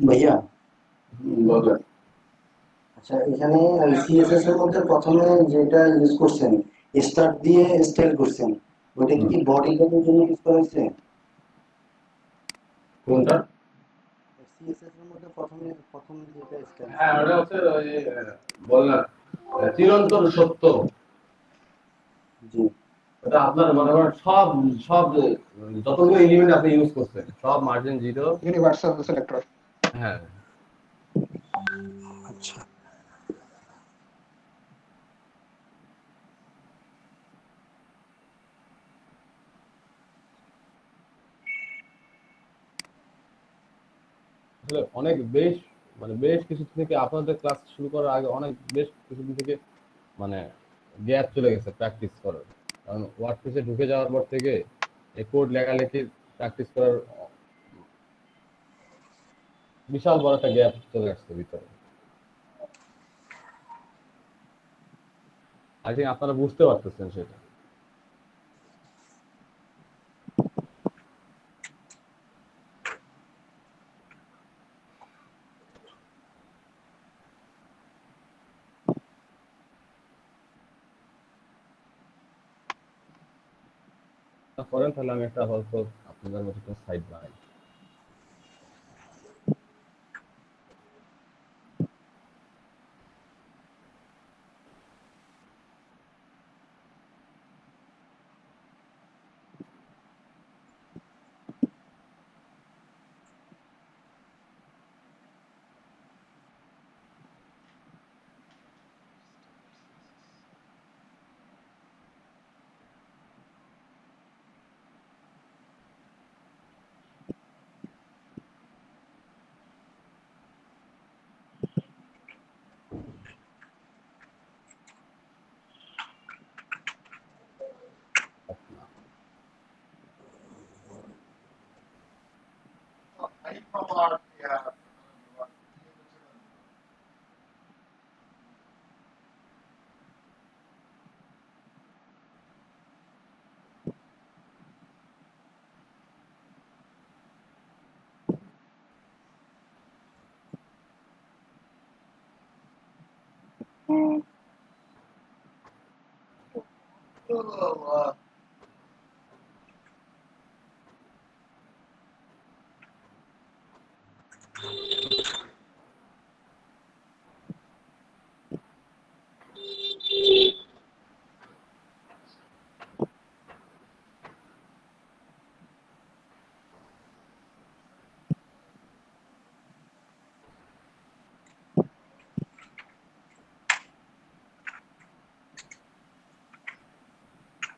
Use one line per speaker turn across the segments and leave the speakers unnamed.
ভাইয়া আচ্ছা এখানে সিএসএস এর মধ্যে প্রথমে যেটা ইউজ করছেন স্টার্ট দিয়ে স্টাইল করছেন ওটা কি বডি টাইপের জন্য ইউজ করা হয়েছে
কোনটা
সিএসএস এর মধ্যে প্রথম যেটা স্টাইল
হ্যাঁ ওটা হচ্ছে ওই বললাম চিরন্তন সত্য
জি
ওটা আপনার মনে করেন সব সব যতগুলো এলিমেন্ট আপনি ইউজ করছেন সব মার্জিন জিরো
ইউনিভার্সাল সিলেক্টর
হ্যাঁ
আচ্ছা
আসলে অনেক বেশ মানে বেশ কিছু থেকে আপনাদের ক্লাস শুরু করার আগে অনেক বেশ কিছুদিন থেকে মানে গ্যাপ চলে গেছে প্র্যাকটিস করার কারণ ওয়ার্ডপ্রেসে ঢুকে যাওয়ার পর থেকে এই কোড লেখালেখির প্র্যাকটিস করার বিশাল বড় একটা গ্যাপ চলে আসছে ভিতরে আই থিঙ্ক আপনারা বুঝতে পারতেছেন সেটা করেন তাহলে আমি একটা আপাতত আপনাদের মতো একটা সাইট বানাই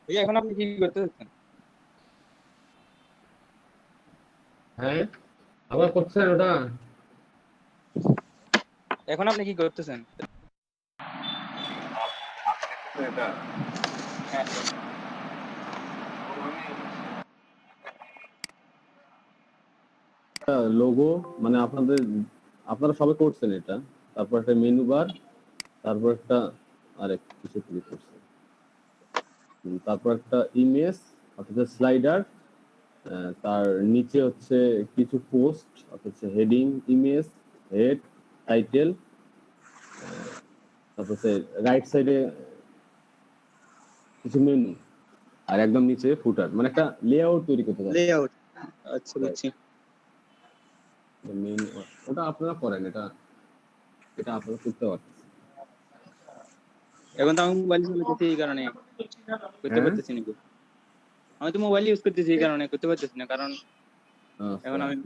ভাইয়া এখন আপনি কি করতে চাচ্ছেন?
হ্যাঁ আবার করছেন ওটা
এখন আপনি কি করতেছেন? হ্যাঁ
লোগো মানে আপনারা সবাই করছেন এটা তারপর একটা মেনু বার তারপর একটা আরেক কিছু ক্লিক করছেন তারপর একটা ইমেজ অর্থাৎ স্লাইডার তার নিচে হচ্ছে কিছু পোস্ট অর্থাৎ হেডিং ইমেজ হেড টাইটেল তারপর রাইট সাইডে কিছু মেনু আর একদম নিচে ফুটার মানে একটা লেআউট তৈরি করতে পারেন
লেআউট আচ্ছা বুঝছি
মেনু ওটা আপনারা করেন এটা আপনারা করতে পারেন
এখন তো আমি মোবাইল চালাতেছি এই কারণে করতে পারতেছি না আমি তো মোবাইল ইউজ করতেছি এই কারণে করতে পারতেছি না কারণ এখন আমি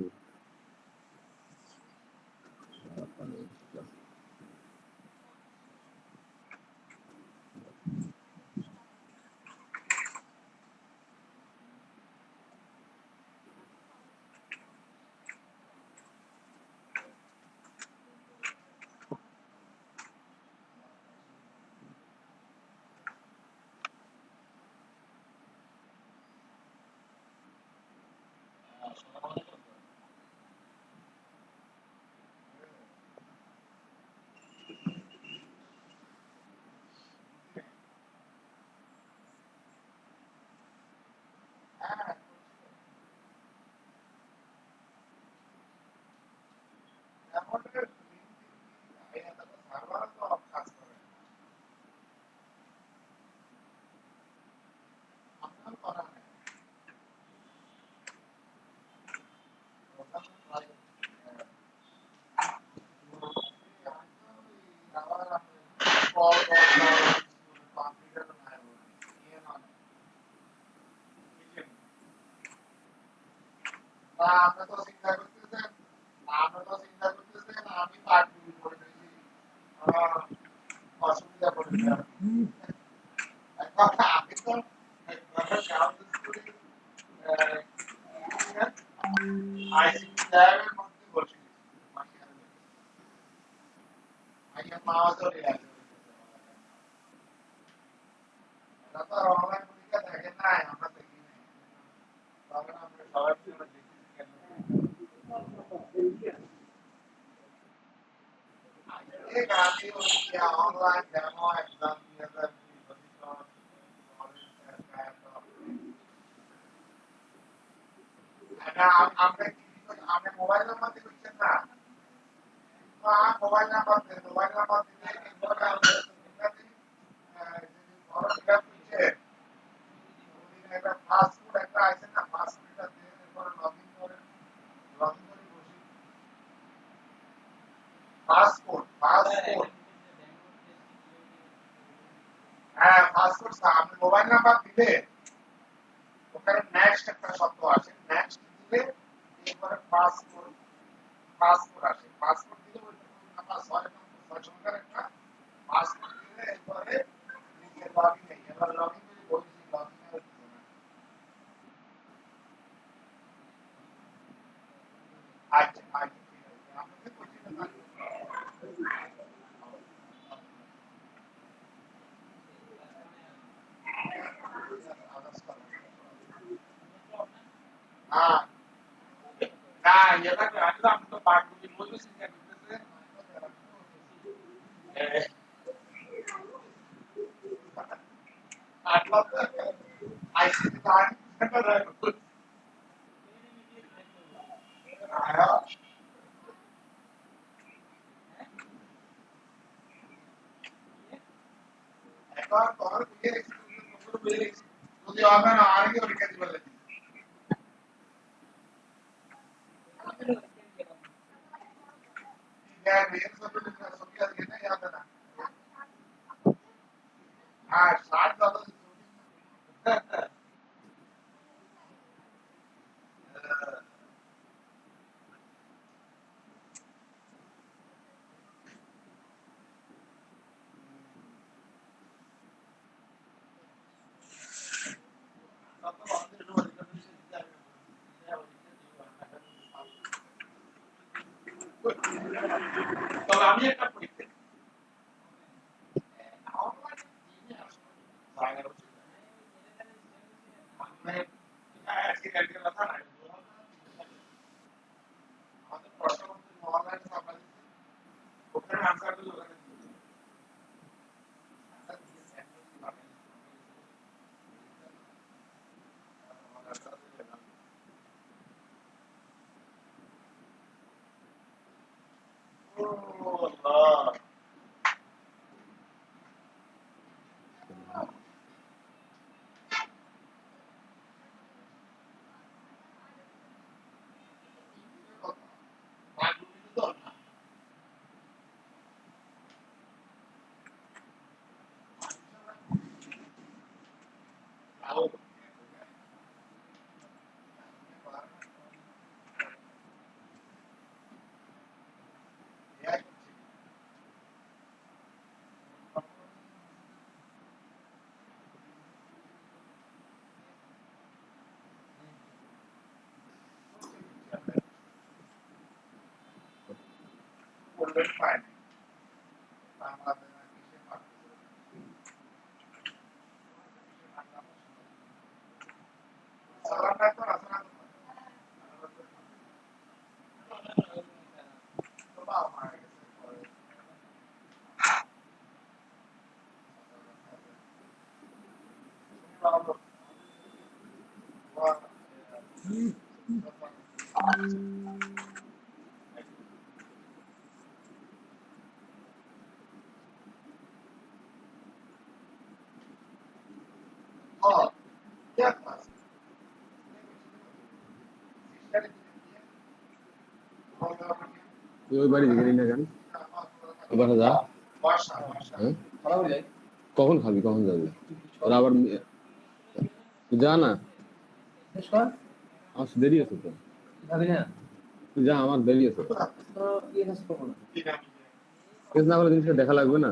তুই ওই বাড়ি দিকে না কেন এবার যা হ্যাঁ কখন খাবি কখন যাবি ওরা আবার তুই যা না আমার দেরি আছে তো তুই যা, আমার দেরি আছে। কেস না হলে জিনিসটা দেখা লাগবে না,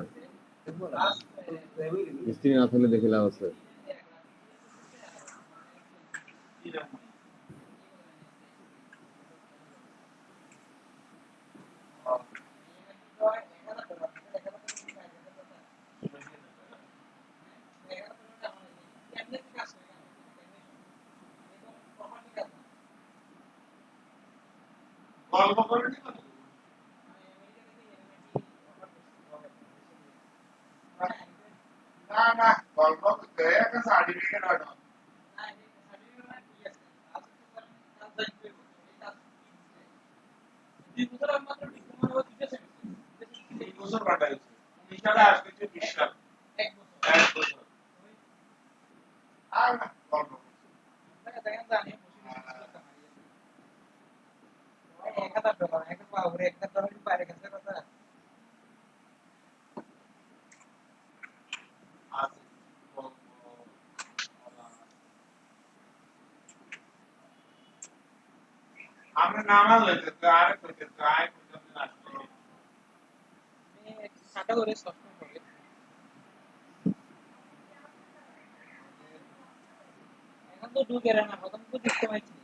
স্ত্রী না থাকলে দেখে লাভ আছে।
গল্প করে না না গল্প করতে একটা সার্টিফিকেট হয় না এই বছর পাঠাইছে 19 সালে আসছে 20 সাল এক বছর আর না গল্প আছে আমরা নামা হয়েছে তো আরে কইতে তো আয় কইতে আসলে
সাটা করে সবসময় করে এখন তো ঢুকে না প্রথম তো দেখতে পাচ্ছি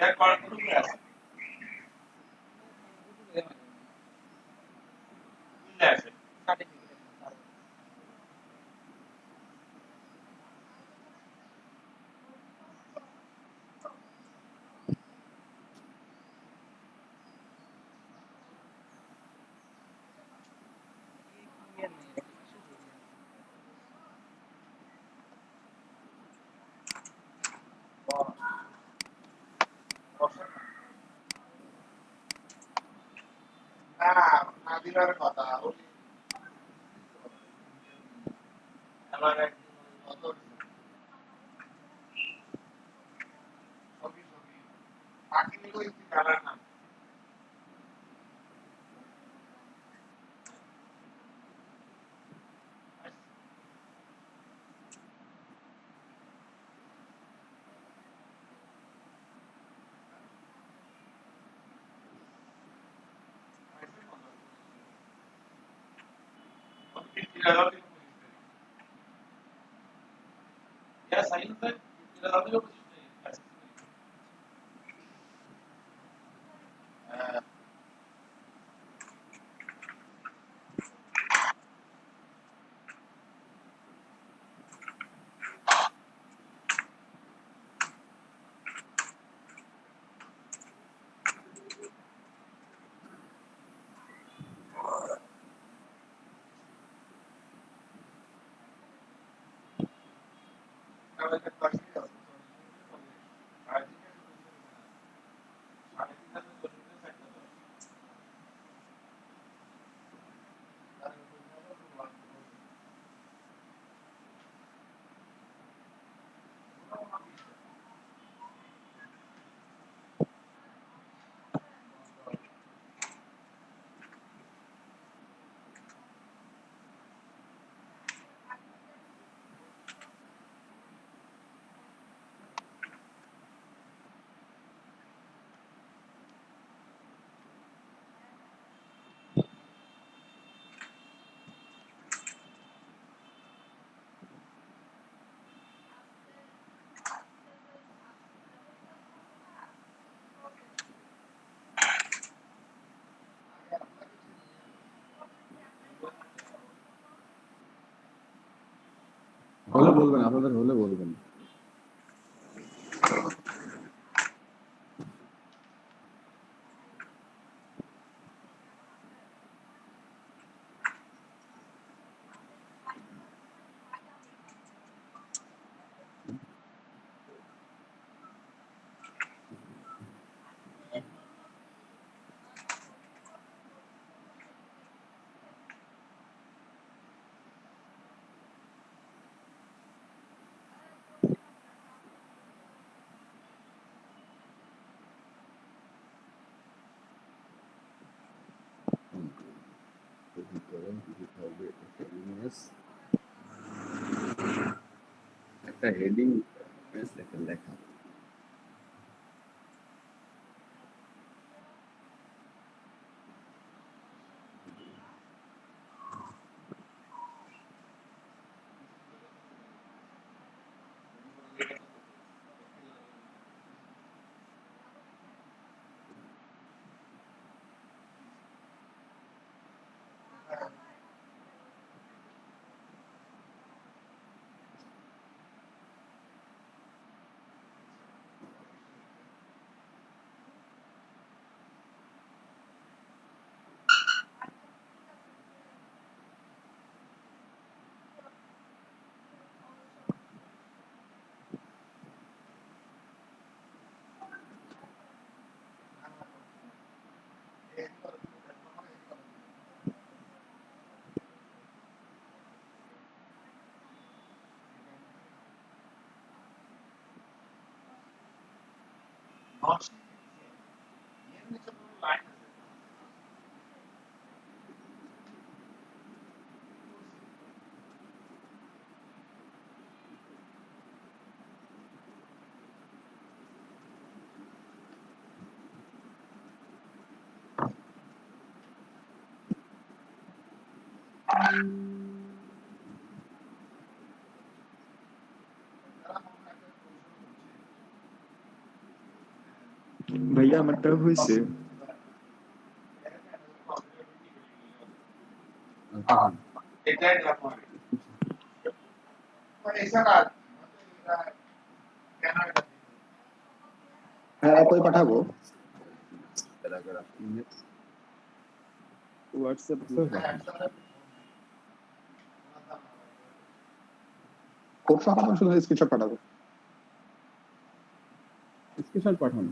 এর পর গ্রুপে আছে বুঝলে আছে না না দিবার কথা ওই আমার এক কত ছবি ছবি বাকি নিয়ে জানার না या साइंस है तेरा दादा को Kalau kita pasti ya.
হলে বলবেন, আপনাদের হলে বলবেন। একটা হেডিং লেখা
ভাইয়া আমারটা হয়েছে।
পাঠান।
হ্যাঁ কই পাঠাবো?
হোয়াটসঅ্যাপ
কোড পাঠাবো, শুধু স্ক্রিনশট পাঠাবো।
স্পেশাল পাঠান।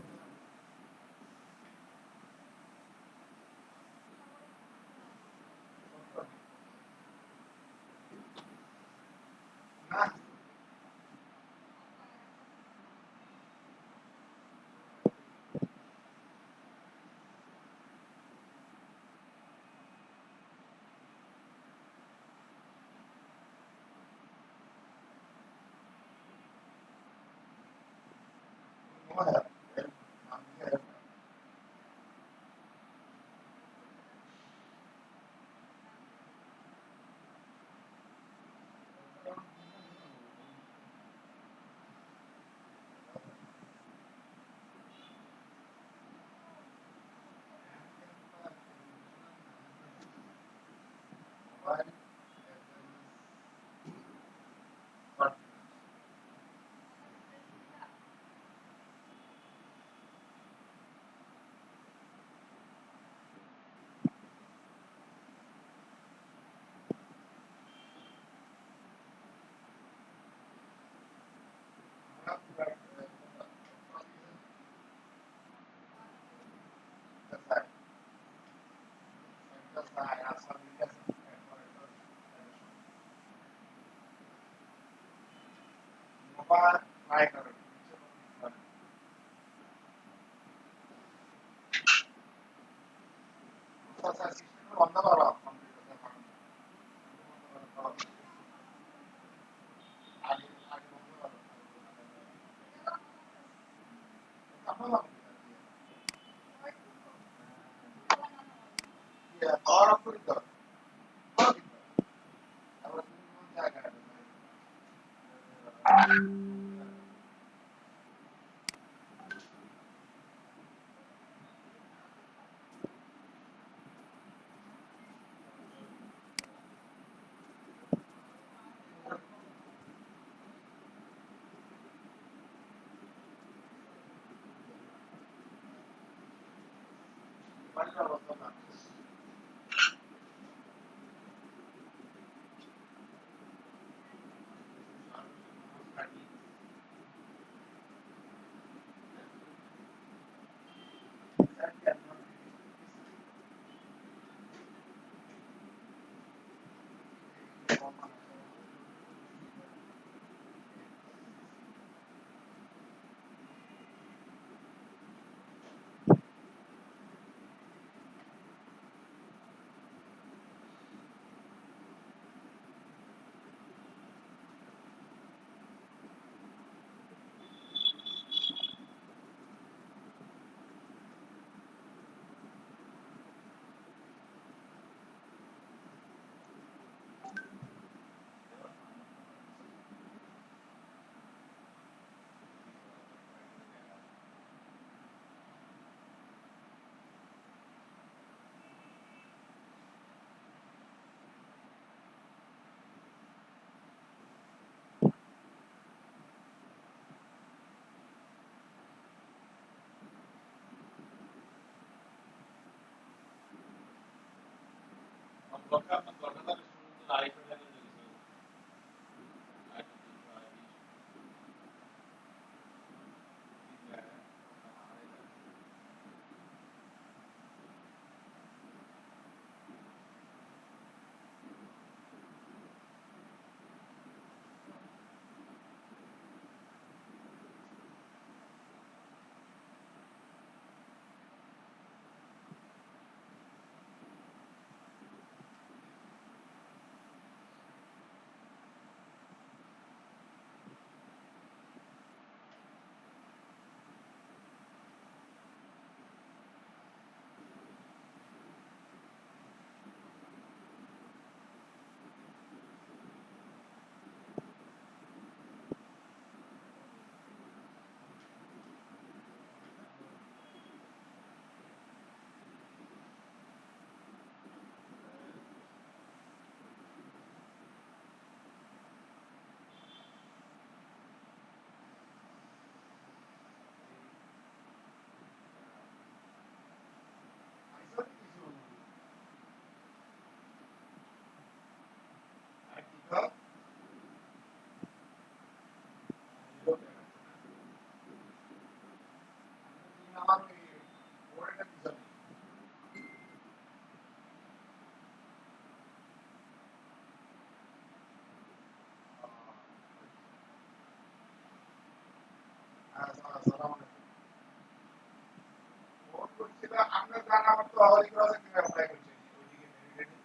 প্রহরী করা থেকে অ্যাপ্লাই করছে ওইদিকে ভেরিফিকেশন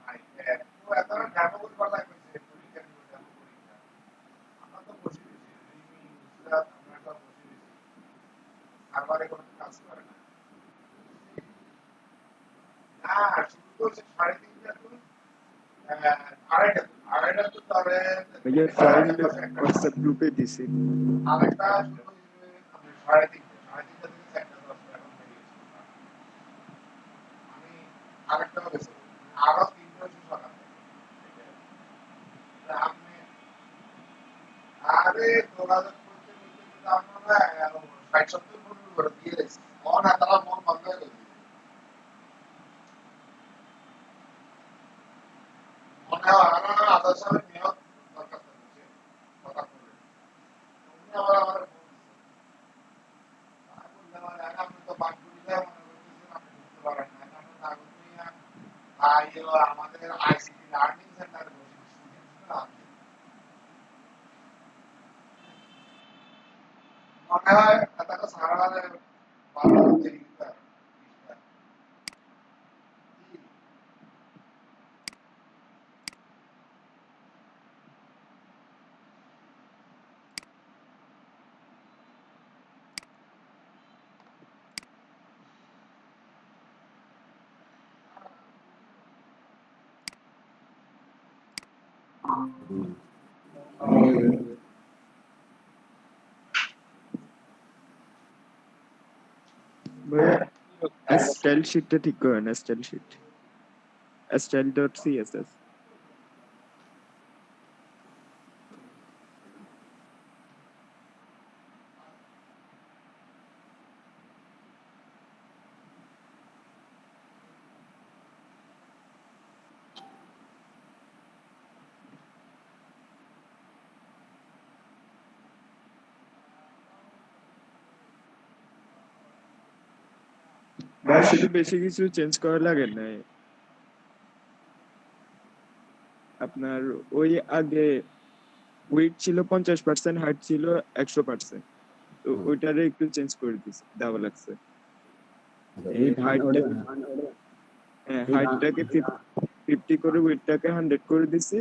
নাই ও এত ডেমো করে কথা কইছে পরীক্ষা নিব ডেমো পরীক্ষা আমরা তো বসে দিয়েছি রিমি নুসরাত আমরা সব বসে দিয়েছি সার্ভারে কোনো কাজ করে না না শুরু করছে 3:30টা তো আড়াইটা তো তবে
भैया फाइल व्हाट्सएप ग्रुप पे दिसी
আরেকটা শুরু হয়েছে আমি 3:30 থেকে 4:10 এখন বেরিয়েছি আমি আরেকটা গেছি আরো 3টা শুরু সকাল আপনি আরে যোগাযোগ করতে করতে তো আমরা 60-70 ফোন করে দিয়ে দিয়েছি মন হাতারা মন বন্ধ হয়ে গেছে মনে হয় আমার আদার সাহেব নিয়ত দরকার পড়ছে কথা বলে উনি আবার আমার আপনি তো বাঁকুড়িতে মনে করতেছেন আপনি বুঝতে পারেন না আমরা নাগরিক আমাদের আইসিটি লার্নিং সেন্টারে বসে স্টুডেন্টরা মনে হয় তাকে সারা ভালো দেরি করে
भैया स्टाइल शीट ठीक करो ना स्टाइल शीट style.css ভাই শুধু বেশি কিছু চেঞ্জ করা লাগে না আপনার ওই আগে ওয়েট ছিল 50% হাইট ছিল 100% তো ওইটারে একটু চেঞ্জ করে দিছি দেওয়া লাগছে এই হাইটটা হ্যাঁ হাইটটাকে 50 করে ওয়েটটাকে 100 করে দিছি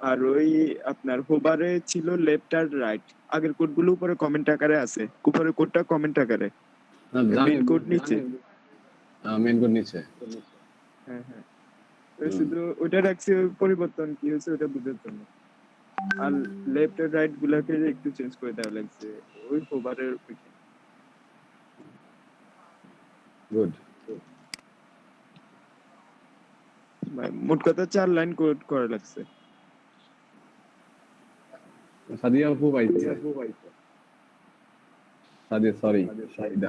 আর ওই আপনার হোবারে ছিল লেফট আর রাইট আগের কোডগুলো উপরে কমেন্ট আকারে আছে উপরে কোডটা কমেন্ট আকারে মেইন কোড নিচে
মেন কোড নিচে
হ্যাঁ হ্যাঁ তো শুধু ওটা রাখছি পরিবর্তন কি হয়েছে ওটা বুঝার জন্য আর লেফট আর রাইট গুলাকে একটু চেঞ্জ করে দেওয়া লাগছে ওই হোভারের ওইখানে
গুড
মোট কথা 4 লাইন কোড করা লাগছে
সাদিয়া আপু পাইছে সাদিয়া সরি শাহিদা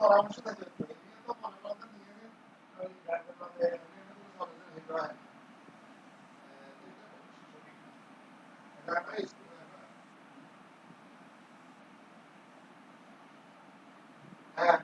পরামর্শ থাকে তো মনে করেন নিয়ে ওই হ্যাঁ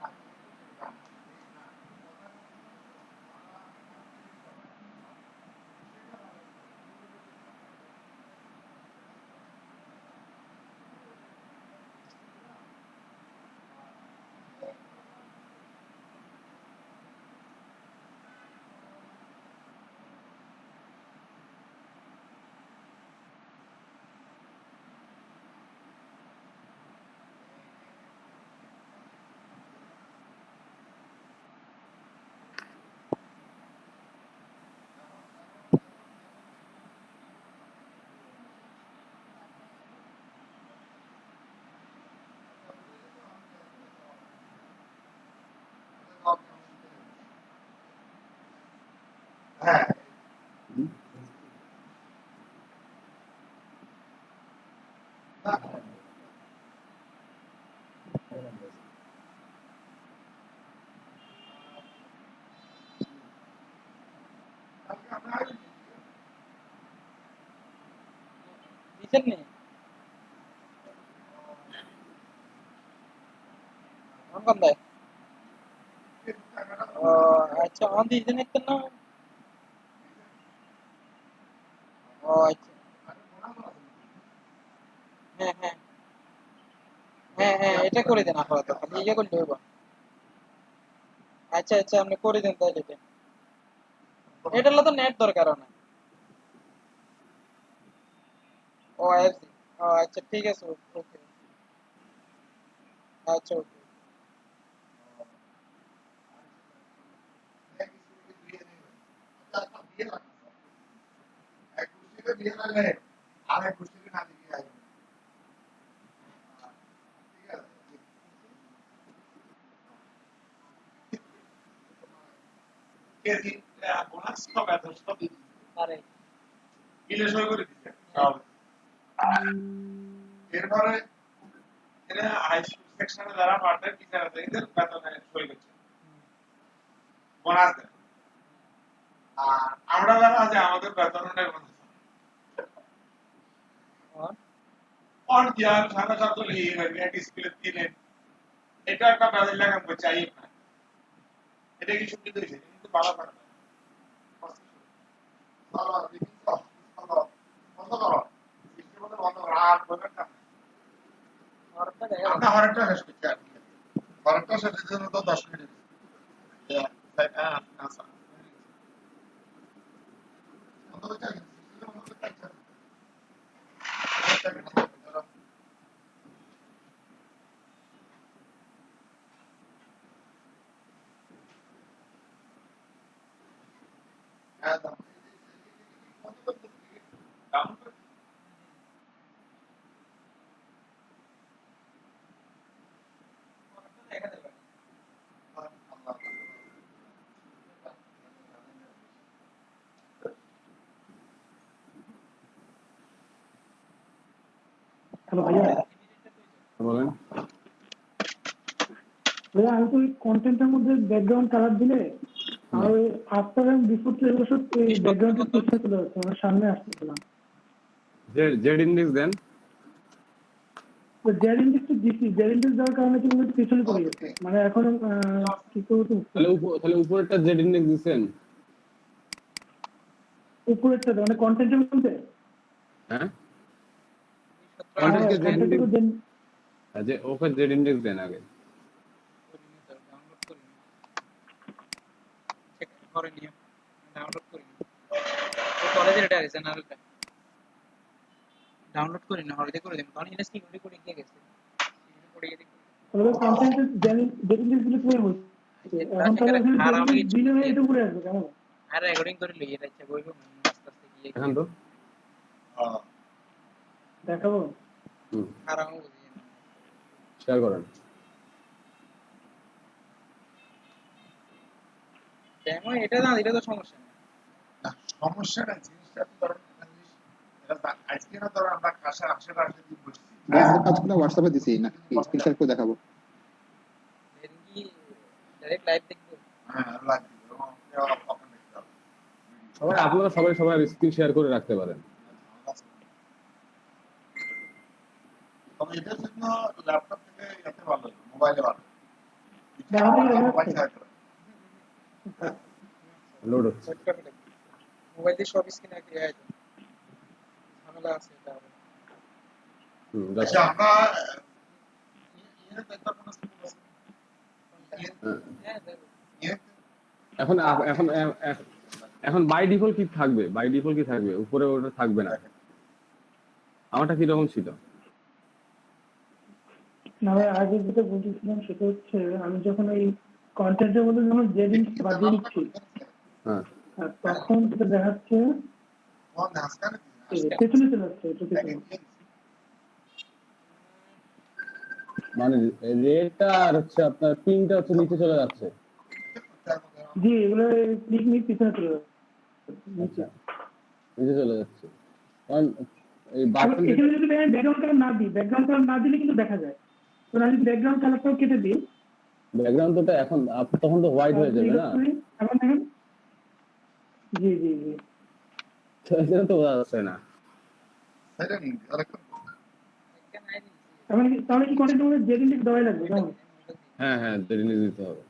হ্যাঁ
দিছেন নি
Angkat deh. আচ্ছা অন দিয়েছে না তো না ও আচ্ছা হ্যাঁ হ্যাঁ হ্যাঁ হ্যাঁ এটা করে দেন আপাতত খালি ইয়ে করলে হবে আচ্ছা আচ্ছা আপনি করে দেন তাহলে এটা তো নেট দরকার না ও আইএফসি ও আচ্ছা ঠিক আছে ওকে আচ্ছা ওকে
এক গোষ্ঠীকে দিয়ে রাখলে আরেক গোষ্ঠীকে না দিয়ে আসবে ঠিক আছে কেজি বোনাস কবে এত সব
আরে
কিলে সই করে দিচ্ছে সব এরপরে এরা হাই স্কুল সেকশনে যারা পার্টনার টিচার আছে এদের বেতনে সই করছে বোনাস দেয় আর আমরা যারা আছে আমাদের বেতন নেই বোনাস और यार सारा सब तो यही है कि स्किल 3 এটা একটা ব্যালেন্স লাগাম চাই না এটা কি ছুটি দিয়েছে কিন্তু ভালো করে না ভালো দেখি তো বন্ধ করো বৃষ্টি বন্ধ রাত বলে না
আরেকটা দেখা
আমরা হরেকটা শেষ করছি আর হরেকটা শেষের জন্য তো 10 মিনিট আচ্ছা বন্ধ করতে বন্ধ করতে
দেখা যাবে
হ্যালো ভাইয়া
বলেন
ভাইয়া আমি তো কন্টেন্টের মধ্যে ব্যাকগ্রাউন্ড কালার দিলে আর ওই আফটার এন্ড বিফোর এগুলো সব এই ব্যাকগ্রাউন্ডের পিছনে চলে যাচ্ছে আমার সামনে আসতেছিলাম
জেড ইন্ডেক্স দেন
তো জেড ইন্ডেক্স তো দিচ্ছি জেড ইন্ডেক্স দেওয়ার কারণে কিন্তু পিছনে পড়ে গেছে মানে এখন কি করবো
তাহলে উপরেরটা জেড ইন্ডেক্স দিচ্ছেন
উপরেরটা মানে কন্টেন্টের মধ্যে
হ্যাঁ
content তো দেন
যে ওকে জেড ইন্ডেক্স দেন আগে
ডাউনলোড করি চেক করে নিয়ে ডাউনলোড করি তো কলেজের এটা আছে নালটা ডাউনলোড করি না হলদে করে দেন কারণ এটা সিকিউরিটি করে গিয়ে গেছে সিকিউরিটি করে গিয়ে
তাহলে কন্টেন্টের জেড ইন্ডেক্স দিলে পড়ে হচ্ছে এখন তাহলে
আমি
দিলে এটা পড়ে আসবে কেমন
আর রেকর্ডিং করে লই এটা ইচ্ছা বলবো আস্তে আস্তে গিয়ে
এখন তো
দেখাবো
আর আমি বুঝি না
শেয়ার করেন
ডেমো এটা না দিলে তো সমস্যা নেই
না সমস্যাটা জিনিসটা তো ধরুন এটা আজকে না ধরুন আমরা আশেপাশে দিয়ে বসছি
আজকে হোয়াটসঅ্যাপে দিছি না স্ক্রিন শেয়ার করে দেখাবো
এর কি ডাইরেক্ট লাইভ দেখবো
হ্যাঁ লাগবে এবং ওখানে দেখতে হবে
আপনারা সবাই স্ক্রিন শেয়ার করে রাখতে পারেন
তবে এটার জন্য ল্যাপটপ থেকে এতে ভালো মোবাইলে ভালো
লোড হচ্ছে
মোবাইল দিয়ে সব স্ক্রিন আগে আয় ঝামেলা আছে এটা
আচ্ছা আমরা দেখতে কোনো
হ্যাঁ দেখো
এখন এখন এখন বাই ডিফল্ট কি থাকবে উপরে ওটা থাকবে না আমারটা কি রকম ছিল
না ভাই আগে যেটা বলছিলাম সেটা হচ্ছে আমি যখন এই কন্টেন্টের মধ্যে যখন জেড ইন্ডেক্স বাজিয়ে দিচ্ছি
হ্যাঁ
তখন সেটা দেখাচ্ছে পেছনে চলে যাচ্ছে এটা পেছনে
মানে রেটটা আর হচ্ছে আপনার পিনটা হচ্ছে নিচে চলে যাচ্ছে
জি এগুলো ক্লিক নিয়ে পিছনে চলে যাচ্ছে
আচ্ছা নিচে চলে যাচ্ছে কারণ এই বাটন
এখানে যদি ব্যাকগ্রাউন্ড কালার না দিই ব্যাকগ্রাউন্ড কালার না দিলে কিন্তু দেখা যায় তো আমি ব্যাকগ্রাউন্ড কালারটাও কেটে দিই
ব্যাকগ্রাউন্ড তো এখন তখন তো হোয়াইট হয়ে যাবে না
এখন দেখেন জি জি জি
তো এখানে তো বোঝা যাচ্ছে না
তাহলে কি কন্টেন্টের মধ্যে জেড ইন্ডেক্স দেওয়াই লাগবে কেমন
হ্যাঁ হ্যাঁ রিলিজ দিতে হবে।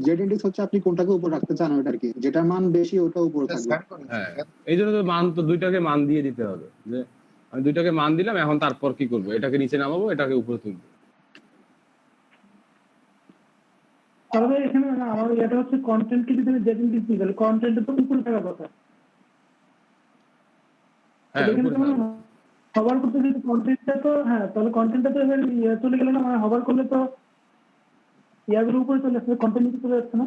জেড ইন্ডেক্স হচ্ছে আপনি কোনটাকে উপর রাখতে চান ওটার কি, যেটার মান বেশি ওটা উপর থাকবে।
স্ক্যান করে
হ্যাঁ এই জন্য তো মান তো দুইটাকে মান দিয়ে দিতে হবে, যে আমি দুইটাকে মান দিলাম, এখন তারপর কি করবো, এটাকে নিচে নামাবো, এটাকে উপরে তুলবো।
তাহলে এখানে না আমার এটা হচ্ছে কন্টেন্টকে যদি আমি জেড ইন্ডেক্স দিই তাহলে কন্টেন্ট তো উপরে থাকার কথা।
হ্যাঁ
এখানে
উপরে
তো
থাকবে।
হবার করতে যদি কন্টেন্টটা তো হ্যাঁ তাহলে কন্টেন্টটা তো এবার চলে গেল না, মানে হবার করলে তো ইয়াগুলো উপরে চলে আসবে, কন্টেন্ট নিচে চলে যাচ্ছে না।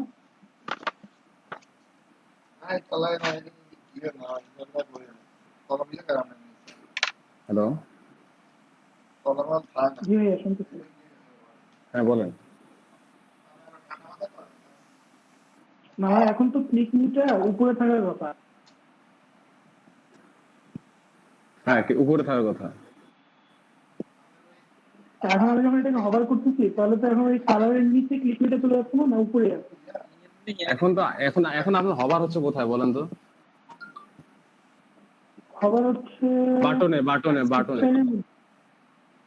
নাই তলায় না এটা কি না এটা করে তলা মিলে কারণ নেই
হ্যালো,
তলা মাল থাকে না
জি ভাইয়া শুনতেছি।
হ্যাঁ বলেন।
না এখন তো ক্লিক নিটা উপরে থাকার কথা।
হ্যাঁ উপরে থাকার কথা।
এখন আমি যখন এটাকে হবার করতেছি তাহলে তো এখন ওই কালারের নিচে ক্লিক নিটা চলে যাচ্ছে না উপরে আছে।
এখন তো এখন এখন আপনার হবার হচ্ছে কোথায় বলেন তো?
খবর হচ্ছে
বাটনে বাটনে বাটনে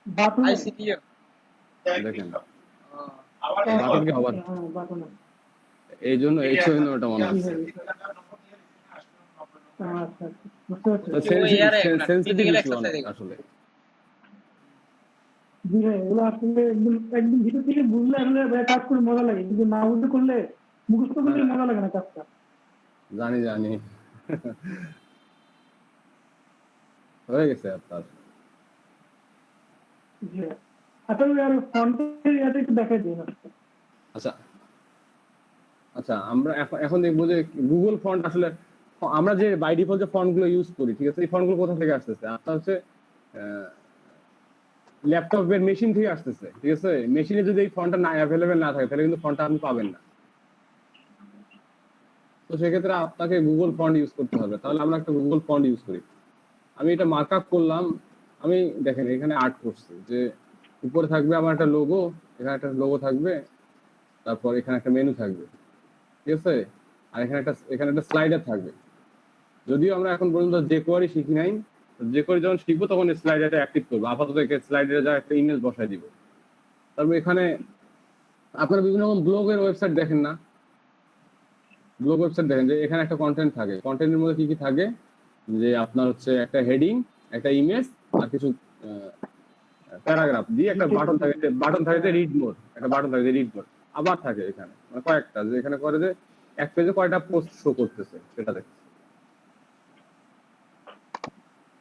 বাটনে
আইসিটিও
দেখেন,
আবার
বাটন কি হবার,
হ্যাঁ বাটনে।
এই জন্য ওটা মনে হচ্ছে।
আচ্ছা বুঝতে পারছি।
সেন্সিটিভ ইস্যু অনেক আসলে।
জি ভাই এগুলো আসলে একদম একদম ভিতর থেকে বুঝলে আসলে কাজ করে মজা লাগে, কিন্তু না বুঝতে করলে মুখস্থ করলে মজা লাগে না কাজটা।
জানি জানি হয়ে গেছে আপনার।
জি আচ্ছা আর ফন্টের ইয়াতে একটু দেখাই দিন।
আচ্ছা আচ্ছা আমরা এখন দেখবো যে গুগল ফন্ট আসলে আমরা যে বাই ডিফল্ট যে ফন্ট গুলো ইউজ করি, ঠিক আছে, এই ফন্ট গুলো কোথা থেকে আসতেছে? আপনার হচ্ছে ল্যাপটপের মেশিন থেকে আসতেছে, ঠিক আছে। মেশিনে যদি এই ফন্টটা না অ্যাভেলেবেল না থাকে তাহলে কিন্তু ফন্টটা আপনি পাবেন না। তো সেক্ষেত্রে আপনাকে গুগল ফন্ট ইউজ করতে হবে। তাহলে আমরা একটা গুগল ফন্ট ইউজ করি। আমি এটা মার্ক আপ করলাম, আমি দেখেন এখানে আর্ট করছি যে উপরে থাকবে আমার একটা লোগো, এখানে একটা লোগো থাকবে, তারপর এখানে একটা মেনু থাকবে, ঠিক আছে, আর এখানে একটা স্লাইডার থাকবে। যদিও আমরা এখন পর্যন্ত jQuery শিখি নাই, jQuery যখন শিখবো তখন স্লাইডারটা অ্যাক্টিভ করবো। আপাতত স্লাইডারে যা একটা ইমেজ বসাই দিব। তারপর এখানে আপনারা বিভিন্ন রকম ব্লগের ওয়েবসাইট দেখেন না, ব্লগ ওয়েবসাইট দেখেন যে এখানে একটা কন্টেন্ট থাকে। কন্টেন্টের মধ্যে কি কি থাকে, যে আপনার হচ্ছে একটা হেডিং, একটা ইমেজ, আর কিছু প্যারাগ্রাফ দিয়ে একটা বাটন থাকে রিড মোড, একটা বাটন থাকে রিড মোড, আবার থাকে এখানে মানে কয়েকটা, যে এখানে করে যে এক পেজে কয়টা পোস্ট শো করতেছে সেটা দেখে।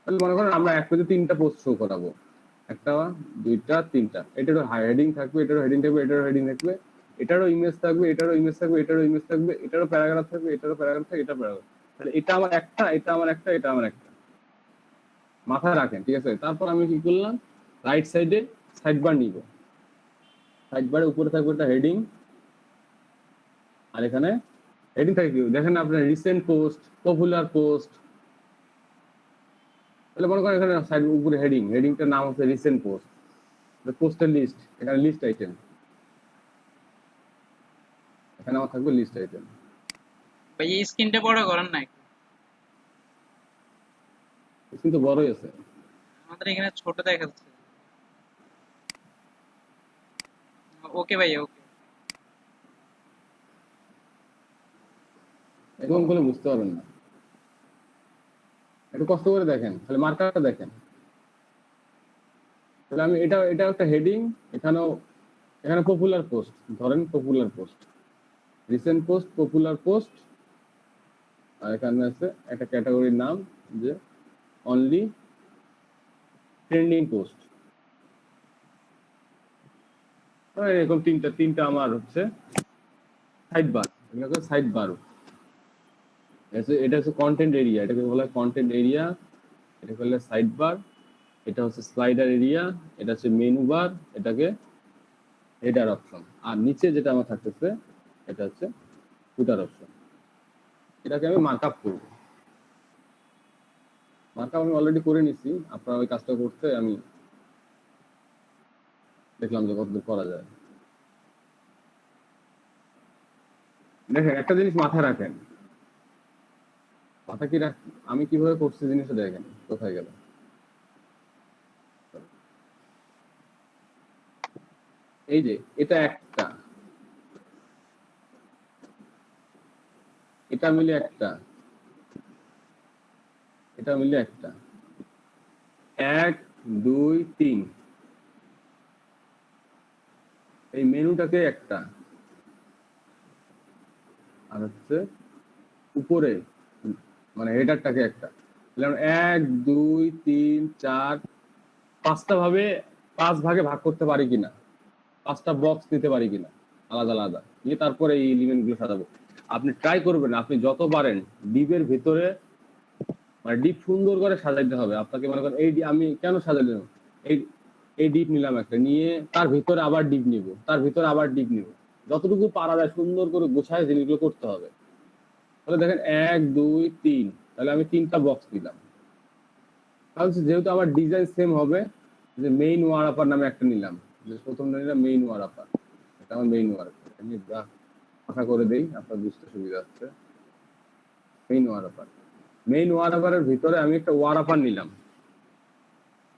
তাহলে মনে করেন আমরা এক পেজে 3টা পোস্ট শো করাবো, একটা 2টা 3টা, এটারও হেডিং থাকবে, এটারও হেডিং থাকবে, এটারও হেডিং থাকবে, এটারও ইমেজ থাকবে, এটারও ইমেজ থাকবে, এটারও ইমেজ থাকবে, এটারও প্যারাগ্রাফ থাকবে, এটারও প্যারাগ্রাফ থাকবে, এটা প্যারাগ্রাফ। তাহলে এটা আমার একটা, এটা আমার একটা, এটা আমার একটা, মাথায় রাখেন, ঠিক আছে। তারপর আমি কি করলাম, রাইট সাইডে সাইড বার নিব, সাইড বারের উপরে থাকবে একটা হেডিং, আর এখানে হেডিং থাকে কি দেখেন আপনার রিসেন্ট পোস্ট, পপুলার পোস্ট। তাহলে মনে করেন এখানে সাইড উপরে হেডিংটার নাম হচ্ছে রিসেন্ট পোস্ট, পোস্টের লিস্ট, এখানে লিস্ট আইটেম, এখানে আমার থাকবে লিস্ট আইটেম।
ভাই এই স্ক্রিনটা বড় করেন নাই,
কিন্তু বড়ই আছে,
আমাদের এখানে ছোট দেখাচ্ছে। ওকে ভাই ওকে।
এরকম করলে বুঝতে পারবেন না, একটু কষ্ট করে দেখেন, তাহলে মার্কারটা দেখেন। তাহলে আমি এটা একটা হেডিং, এখানে পপুলার পোস্ট, ধরেন popular post, recent post, popular post, আর এখানে আছে একটা ক্যাটাগরির নাম যে অনলি ট্রেন্ডিং পোস্ট। এরকম তিনটা আমার হচ্ছে সাইড বার, সাইড বার। এটা হচ্ছে কন্টেন্ট এরিয়া, এটাকে বলা হয় কন্টেন্ট এরিয়া, এটা বললে সাইড বার, এটা হচ্ছে স্লাইডার এরিয়া, এটা হচ্ছে মেনু বার, এটাকে হেডার অপশন, আর নিচে যেটা আমার থাকতেছে এটা হচ্ছে ফুটার অপশন। এটাকে আমি মার্কআপ করব। মার্কআপ আমি অলরেডি করে নিছি, আপনারা ওই কাজটা করতে আমি দেখলাম যে কতদূর করা যায়। দেখেন একটা জিনিস মাথায় রাখেন, মাথা কি আমি কিভাবে করছি জিনিসটা দেখেন কোথায় গেল। এই যে এটা একটা, এটা মিলে একটা, এটা মিলে একটা, 1 2 3, এই মেনুটাকে একটা, আর হচ্ছে উপরে মানে হেডারটাকে একটা। 1 2 3 4 5টা ভাবে 5 ভাগে ভাগ করতে পারি কিনা, 5টা বক্স দিতে পারি কিনা আলাদা আলাদা, নিয়ে তারপরে এই এলিমেন্ট গুলো সাজাবো। আপনি ট্রাই করবেন, আপনি যত পারেন ডিপের ভিতরে মানে ডিপ সুন্দর করে সাজাইতে হবে আপনাকে। মনে করেন এই আমি কেন সাজাইলাম, এই এই ডিপ নিলাম একটা, নিয়ে তার ভিতরে আবার ডিপ নিব, তার ভিতরে আবার ডিপ নিব, যতটুকু পারা যায় সুন্দর করে গোছায় জিনিসগুলো করতে হবে। তাহলে দেখেন 1 2 3, তাহলে আমি 3টা বক্স দিলাম। তাহলে যেহেতু আমার ডিজাইন সেম হবে, যে মেইন ওয়ার আপার নামে একটা নিলাম, যে প্রথম নিলাম মেইন ওয়ার আপার, এটা আমার মেইন ওয়ার আপার। আমি আশা করে দেই আপনার বুঝতে সুবিধা হচ্ছে। মেইন ওয়ার আপার, মেইন ওয়ার আপারের ভিতরে আমি একটা ওয়ার আপার নিলাম,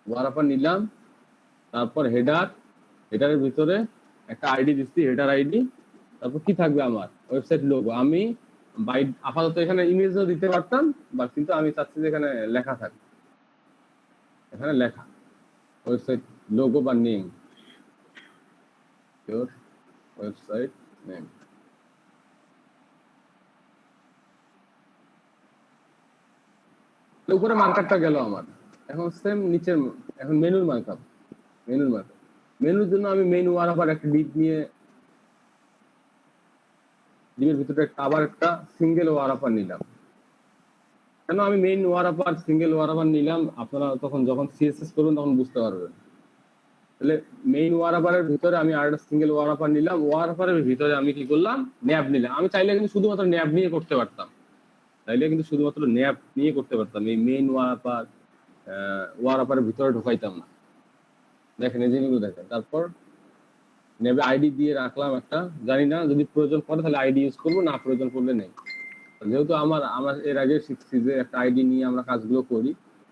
ওয়ার আপার নিলাম, তারপর হেডার, হেডারের ভিতরে একটা আইডি দিচ্ছি, হেডার আইডি। তারপর কি থাকবে আমার ওয়েবসাইট লোগো। আমি আপাতত এখানে ইমেজও দিতে পারতাম, বা কিন্তু আমি চাচ্ছি যে এখানে লেখা থাকবে, এখানে লেখা ওয়েবসাইট লোগো বা নেম, ইওর ওয়েবসাইট নেম। উপরে মার্কআপটা গেল আমার। এখন সেম নিচের, এখন মেনুর মার্কআপ, মেনুর মার্কআপ, মেনুর জন্য আমি মেনু ওয়ার আবার একটা ডিপ নিয়ে ডিপের ভিতরে আবার একটা সিঙ্গেল ওয়ার আপার নিলাম। কেন আমি মেইন ওয়ার আপার সিঙ্গেল ওয়ার আপার নিলাম, আপনারা তখন যখন সিএসএস করবেন তখন বুঝতে পারবেন। তাহলে মেইন ওয়ার আপারের ভিতরে আমি আরেকটা সিঙ্গেল ওয়ার আপার নিলাম, ওয়ার আপারের ভিতরে আমি কি করলাম, ন্যাব নিলাম। আমি চাইলে কিন্তু শুধুমাত্র ন্যাব নিয়ে করতে পারতাম, চাইলে কিন্তু শুধুমাত্র ন্যাব নিয়ে করতে পারতাম, এই মেইন ওয়ার আপারের ভিতরে ঢোকাইতাম না। দেখেন এই জিনিসগুলো দেখেন। তারপর ন্যাবে আইডি দিয়ে রাখলাম একটা, জানি না যদি প্রয়োজন পড়ে তাহলে আইডি ইউজ করবো, না প্রয়োজন পড়লে নেই। যেহেতু আমরা এর আগে শিখছি যে একটা আইডি নিয়ে আমরা কাজগুলো করি,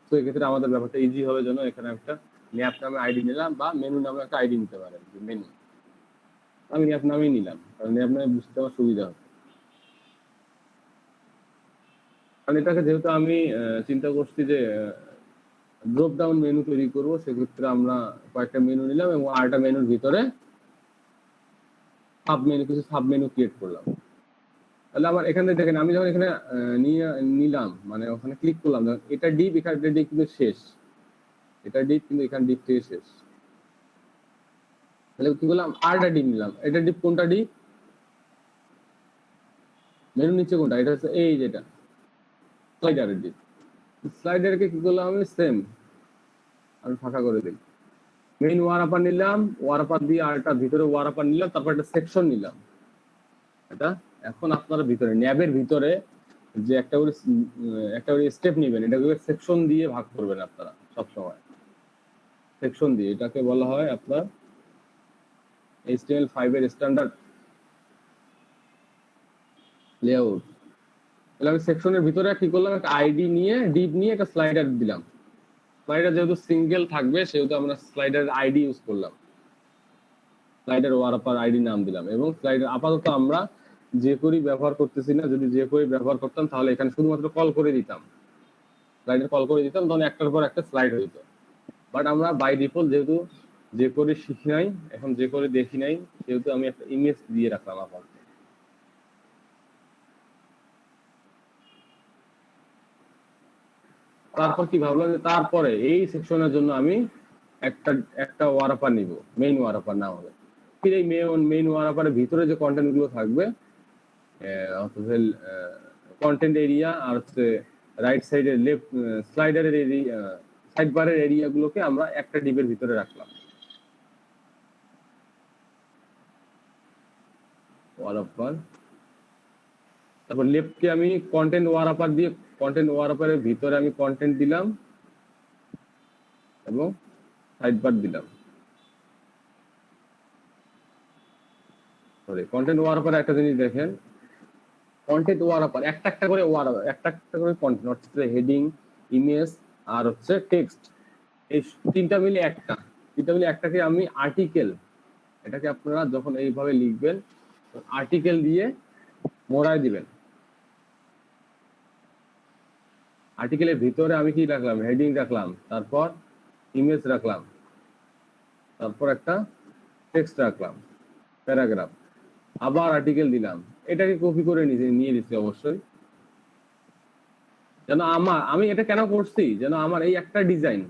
তো এক্ষেত্রে আমাদের ব্যাপারটা ইজি হবে জন্য এখানে একটা ন্যাপ নামে আইডি নিলাম, বা মেনু নামে একটা আইডি নিতে পারেন। মেনু আমি ন্যাপ নামেই নিলাম, কারণ ন্যাপ নামে বুঝতে আমার সুবিধা হবে। কারণ এটাকে যেহেতু আমি চিন্তা করছি যে ড্রপ ডাউন মেনু তৈরি করবো, সেক্ষেত্রে আমরা কয়েকটা মেনু নিলাম এবং আরেকটা মেনুর ভিতরে কিছু সাব মেনু ক্রিয়েট করলাম। তাহলে আমার এখানে দেখেন, আমি যখন এখানে নিলাম মানে ওখানে ক্লিক করলাম, এটা ডিপ, এখানে ডিপ কিন্তু শেষ, এটা ডিপ কিন্তু এখানে ডিপ থেকে শেষ। তাহলে কি করলাম, আরেকটা ডিপ নিলাম। এটা ডিপ কোনটা ডিপ, মেনু নিচে কোনটা, এটা হচ্ছে এই যেটা স্লাইডারের ডিপ। স্লাইডারকে কি করলাম আমি, সেম আমি ফাঁকা করে দিই। মেইন ওয়ার আপার নিলাম, ওয়ার আপার দিয়ে আরেকটা ভিতরে ওয়ার আপার নিলাম, তারপর একটা সেকশন নিলাম। এটা এখন আপনারা ভিতরে ন্যাবের ভিতরে যে একটা করে স্টেপ নেবেন, এটাকে সেকশন দিয়ে ভাগ করবেন আপনারা সবসময়, সেকশন দিয়ে। এটাকে বলা হয় আপনার HTML5 এর স্ট্যান্ডার্ড লেআউট। তাহলে আমি সেকশনের ভিতরে কি করলাম, একটা আইডি নিয়ে ডিপ নিয়ে একটা স্লাইডার দিলাম। স্লাইডার যেহেতু সিঙ্গেল থাকবে সেহেতু আমরা স্লাইডার আইডি ইউজ করলাম, স্লাইডার ওয়ার আপার আইডি নাম দিলাম। এবং স্লাইডার আপাতত আমরা যে করি ব্যবহার করতেছি না, যদি যে করি ব্যবহার করতাম তাহলে এখানে শুধুমাত্র কল করে দিতাম, স্লাইডার কল করে দিতাম, তখন একটার পর একটা স্লাইড হইত। বাট আমরা বাই ডিফল্ট যেহেতু যে করে শিখি নাই, এখন যে করে দেখি নাই, সেহেতু আমি একটা ইমেজ দিয়ে রাখলাম আপাতত। তারপর কি ভাবলাম যে তারপরে এই সেকশনের জন্য আমি একটা ওয়ার আপার নিব, মেইন ওয়ার আপার নাম হবে। ফির এই মেইন ওয়ার আপারের ভিতরে যে কন্টেন্ট গুলো থাকবে, কন্টেন্ট এরিয়া আর হচ্ছে রাইট সাইডের লেফট স্লাইডারের এরিয়া, সাইড বারের এরিয়া গুলোকে আমরা একটা ডিপের ভিতরে রাখলাম। ওয়ার আপার, তারপর লেফটকে আমি কন্টেন্ট ওয়ার আপার দিয়ে, কন্টেন্ট ওয়ার আপারের ভিতরে আমি কন্টেন্ট দিলাম এবং সাইড বার দিলাম। সরি, কন্টেন্ট ওয়ার আপার একটা জিনিস দেখেন, কন্টেন্ট ওয়ার আপার একটা করে কন্টেন্ট, হচ্ছে হেডিং, ইমেজ আর হচ্ছে টেক্সট, এই তিনটা মিলে একটাকে আমি আর্টিকেল এটাকে আপনারা যখন এইভাবে লিখবেন আর্টিকেল দিয়ে মোড়ায় দিবেন। আর্টিকেলের ভিতরে আমি কি রাখলাম, হেডিং রাখলাম, তারপর ইমেজ রাখলাম, তারপর একটা টেক্সট রাখলাম, প্যারাগ্রাফ, আবার আর্টিকেল দিলাম। এটাকে কপি করে নিয়ে নিচ্ছি অবশ্যই, যেন আমি এটা কেন করছি, যেন আমার এই একটা ডিজাইন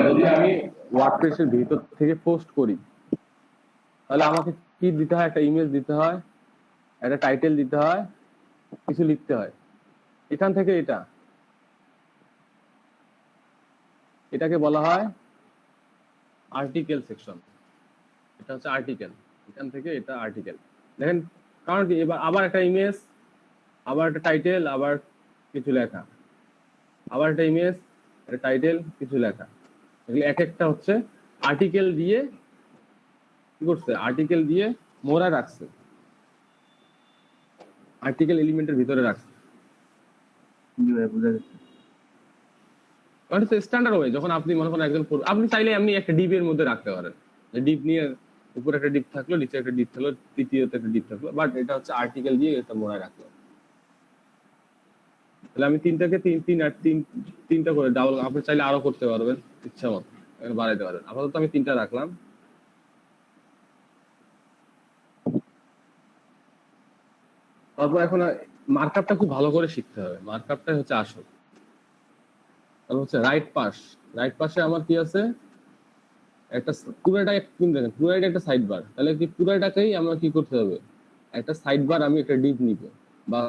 যদি আমি ওয়ার্ডপ্রেসের ভিতর থেকে পোস্ট করি, তাহলে আমাকে কি দিতে হয়, একটা ইমেজ দিতে হয়, একটা টাইটেল দিতে হয়, কিছু লিখতে হয়। এখান থেকে এটাকে বলা হয় আর্টিকেল সেকশন। এটা হচ্ছে আর্টিকেল, এখান থেকে এটা আর্টিকেল। দেখেন কারণ কি, এবার আবার একটা ইমেজ, আবার একটা টাইটেল, আবার কিছু লেখা, আবার একটা ইমেজ, একটা টাইটেল, কিছু লেখা। এগুলো এক একটা হচ্ছে আর্টিকেল দিয়ে কি করছে, আর্টিকেল দিয়ে মোড়া রাখছে, আর্টিকেল এলিমেন্টের ভিতরে রাখছে। মানে স্ট্যান্ডার্ড ওয়ে, যখন আপনি মনে করেন একজন আপনি চাইলে এমনি একটা ডিপ এর মধ্যে রাখতে পারেন, যে ডিপ নিয়ে উপরে একটা ডিপ থাকলো, নিচে একটা ডিপ থাকলো, তৃতীয়তে একটা ডিপ থাকলো, বাট এটা হচ্ছে আর্টিকেল দিয়ে এটা মোড়ায় রাখলো। তাহলে আমি তিনটা করে ডাবল, আপনি চাইলে আরো করতে পারবেন ইচ্ছা মতো, বাড়াইতে পারেন। আপাতত আমি 3টা রাখলাম। তারপর এখন মার্কআপটা খুব ভালো করে শিখতে হবে, মার্কআপটাই হচ্ছে আসল। তারপর হচ্ছে রাইট পাশে আমার কি আছে, একটা পুরোটাই দেখেন, পুরোটাই একটা সাইড বার। তাহলে কি পুরোটাকেই আমার কি করতে হবে, একটা সাইড বার আমি একটা ডিপ নিব বা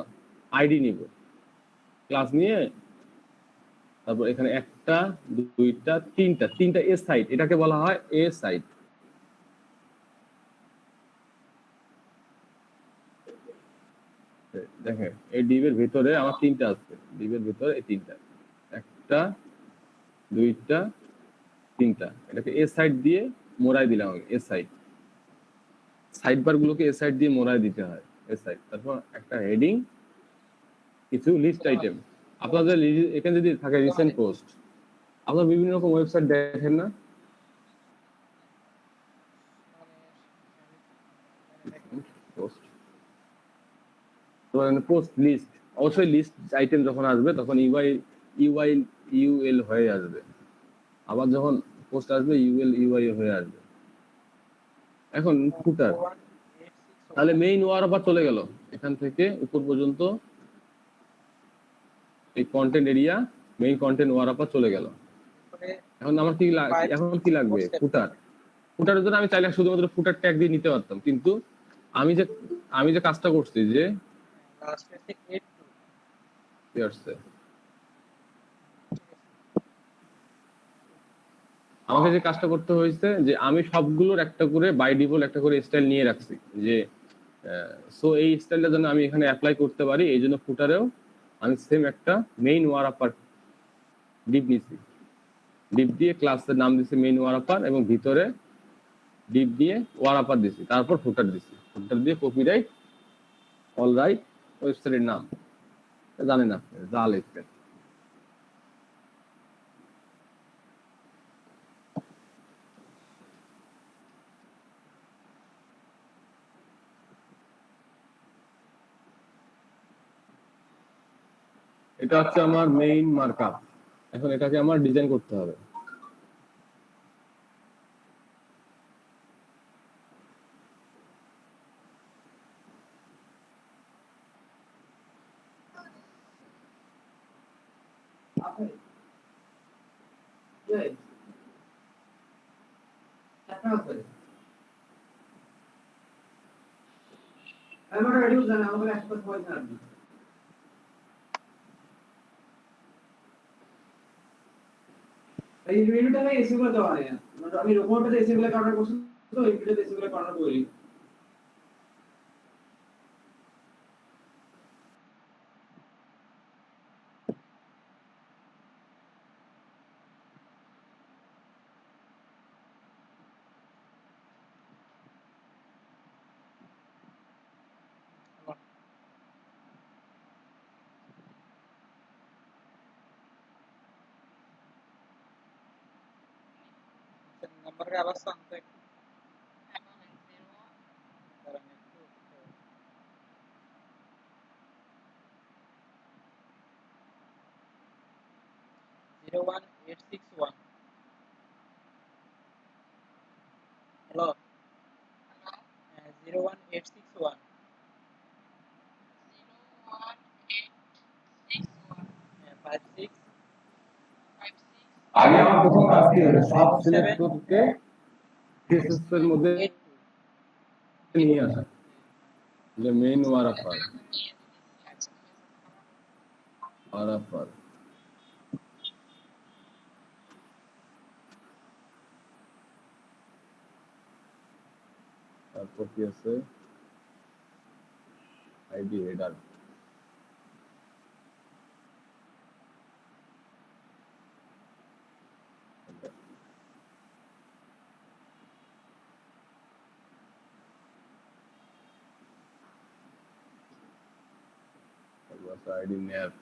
আইডি নিব, ক্লাস নিয়ে তারপর এখানে একটা, দুইটা, তিনটা এ সাইড, এটাকে বলা হয় এ সাইড। দেখেন এই ডিপের ভিতরে আমার 3টা আছে, ডিপের ভিতরে এই 3টা, একটা, দুইটা, 3টা, এটাকে এ সাইড দিয়ে মোড়াই দিলাম। এ সাইড বার গুলোকে এ সাইড দিয়ে মোড়াই দিতে হয়, এ সাইড। তারপর একটা হেডিং, কিছু লিস্ট আইটেম। আপনাদের এখানে যদি থাকে রিসেন্ট পোস্ট, আপনারা বিভিন্ন রকম ওয়েবসাইট দেখেন না, পোস্ট পোস্ট লিস্ট, অবশ্যই লিস্ট আইটেম যখন আসবে তখন ইউএল হয়ে আসবে, আবার যখন পোস্ট আসবে ইউআই হয়ে আসবে। এখন ফুটার, তাহলে মেইন ওয়ারআপার চলে গেল এখান থেকে উপর পর্যন্ত, এই কন্টেন্ট এরিয়া, মেইন কন্টেন্ট ওয়ারআপার চলে গেল। এখন আমার কি লাগবে, ফুটারের জন্য আমি চাইলে শুধুমাত্র ফুটার ট্যাগ দিয়ে নিতে পারতাম, কিন্তু আমি যে কাজটা করছি, যে আমাকে যে কাজটা করতে হয়েছে, যে আমি সবগুলোর একটা করে বাই ডিফল্ট একটা করে স্টাইল নিয়ে রাখছি, যে সো এই স্টাইলটা যেন আমি এখানে অ্যাপ্লাই করতে পারি, এই জন্য ফুটারেও আমি সেম একটা মেইন ওয়ারআপার ডিপ নিছি, ডিপ দিয়ে ক্লাসের নাম দিছি মেইন ওয়ারআপার, এবং ভিতরে ডিপ দিয়ে ওয়ারআপার দিছি, তারপর ফুটার দিছি। ফুটার দিয়ে কপিরাইট, অল রাইট, ওয়েবসাইটের নাম জানেন আপনি, যা লিখবেন। এটা হচ্ছে আমার মেইন মার্কআপ। এখন এটাকে আমার ডিজাইন করতে হবে।
এই ভিডিওটা এসি করে দেওয়া হয় আমি রোবটে এসি গুলো কাভার করছি তো এই ভিডিওতে এসি গুলো কাভার করি
नंबर का आवाज सांगतो एक जरा नेटवर्क 01861 हेलो 01861 56
আগে আমার প্রথম কাজ কি হবে সব সিলেক্ট করতে কেসেস এর মধ্যে নিয়ে আসা যে মেইন ওয়ারাফার তারপর কি আছে ID header ID map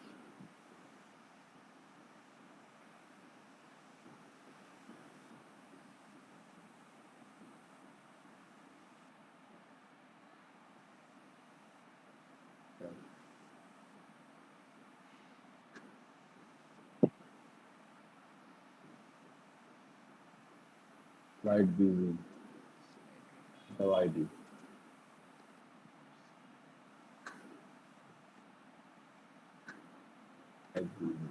Slide busy. No ID. Slide busy.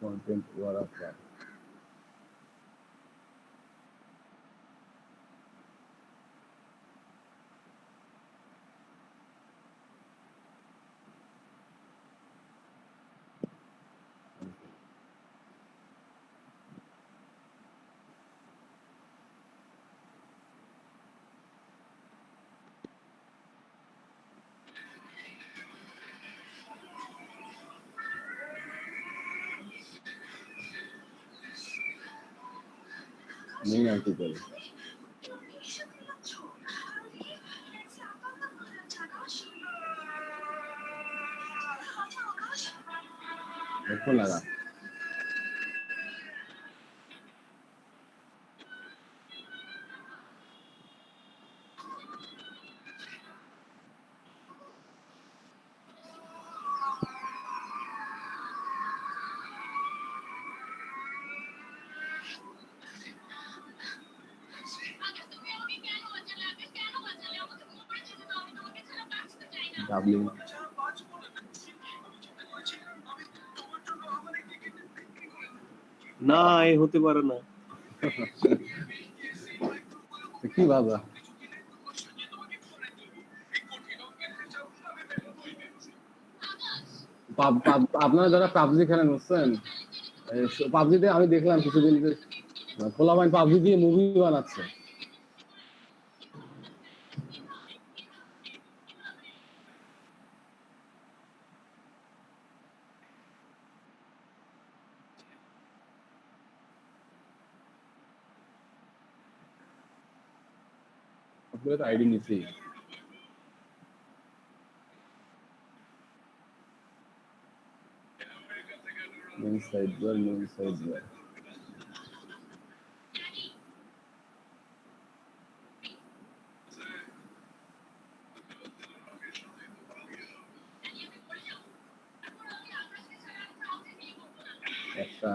Content waterfall. Main article. देखो लगा W
না এই হতে পারে না
কি বাবা আপনারা যারা পাবজি খেলেন বুঝছেন পাবজিতে আমি দেখলাম কিছুদিন যে পোলাপাইন পাবজি দিয়ে মুভি বানাচ্ছে আপনাদের আইডি নিচ্ছি main side bar একটা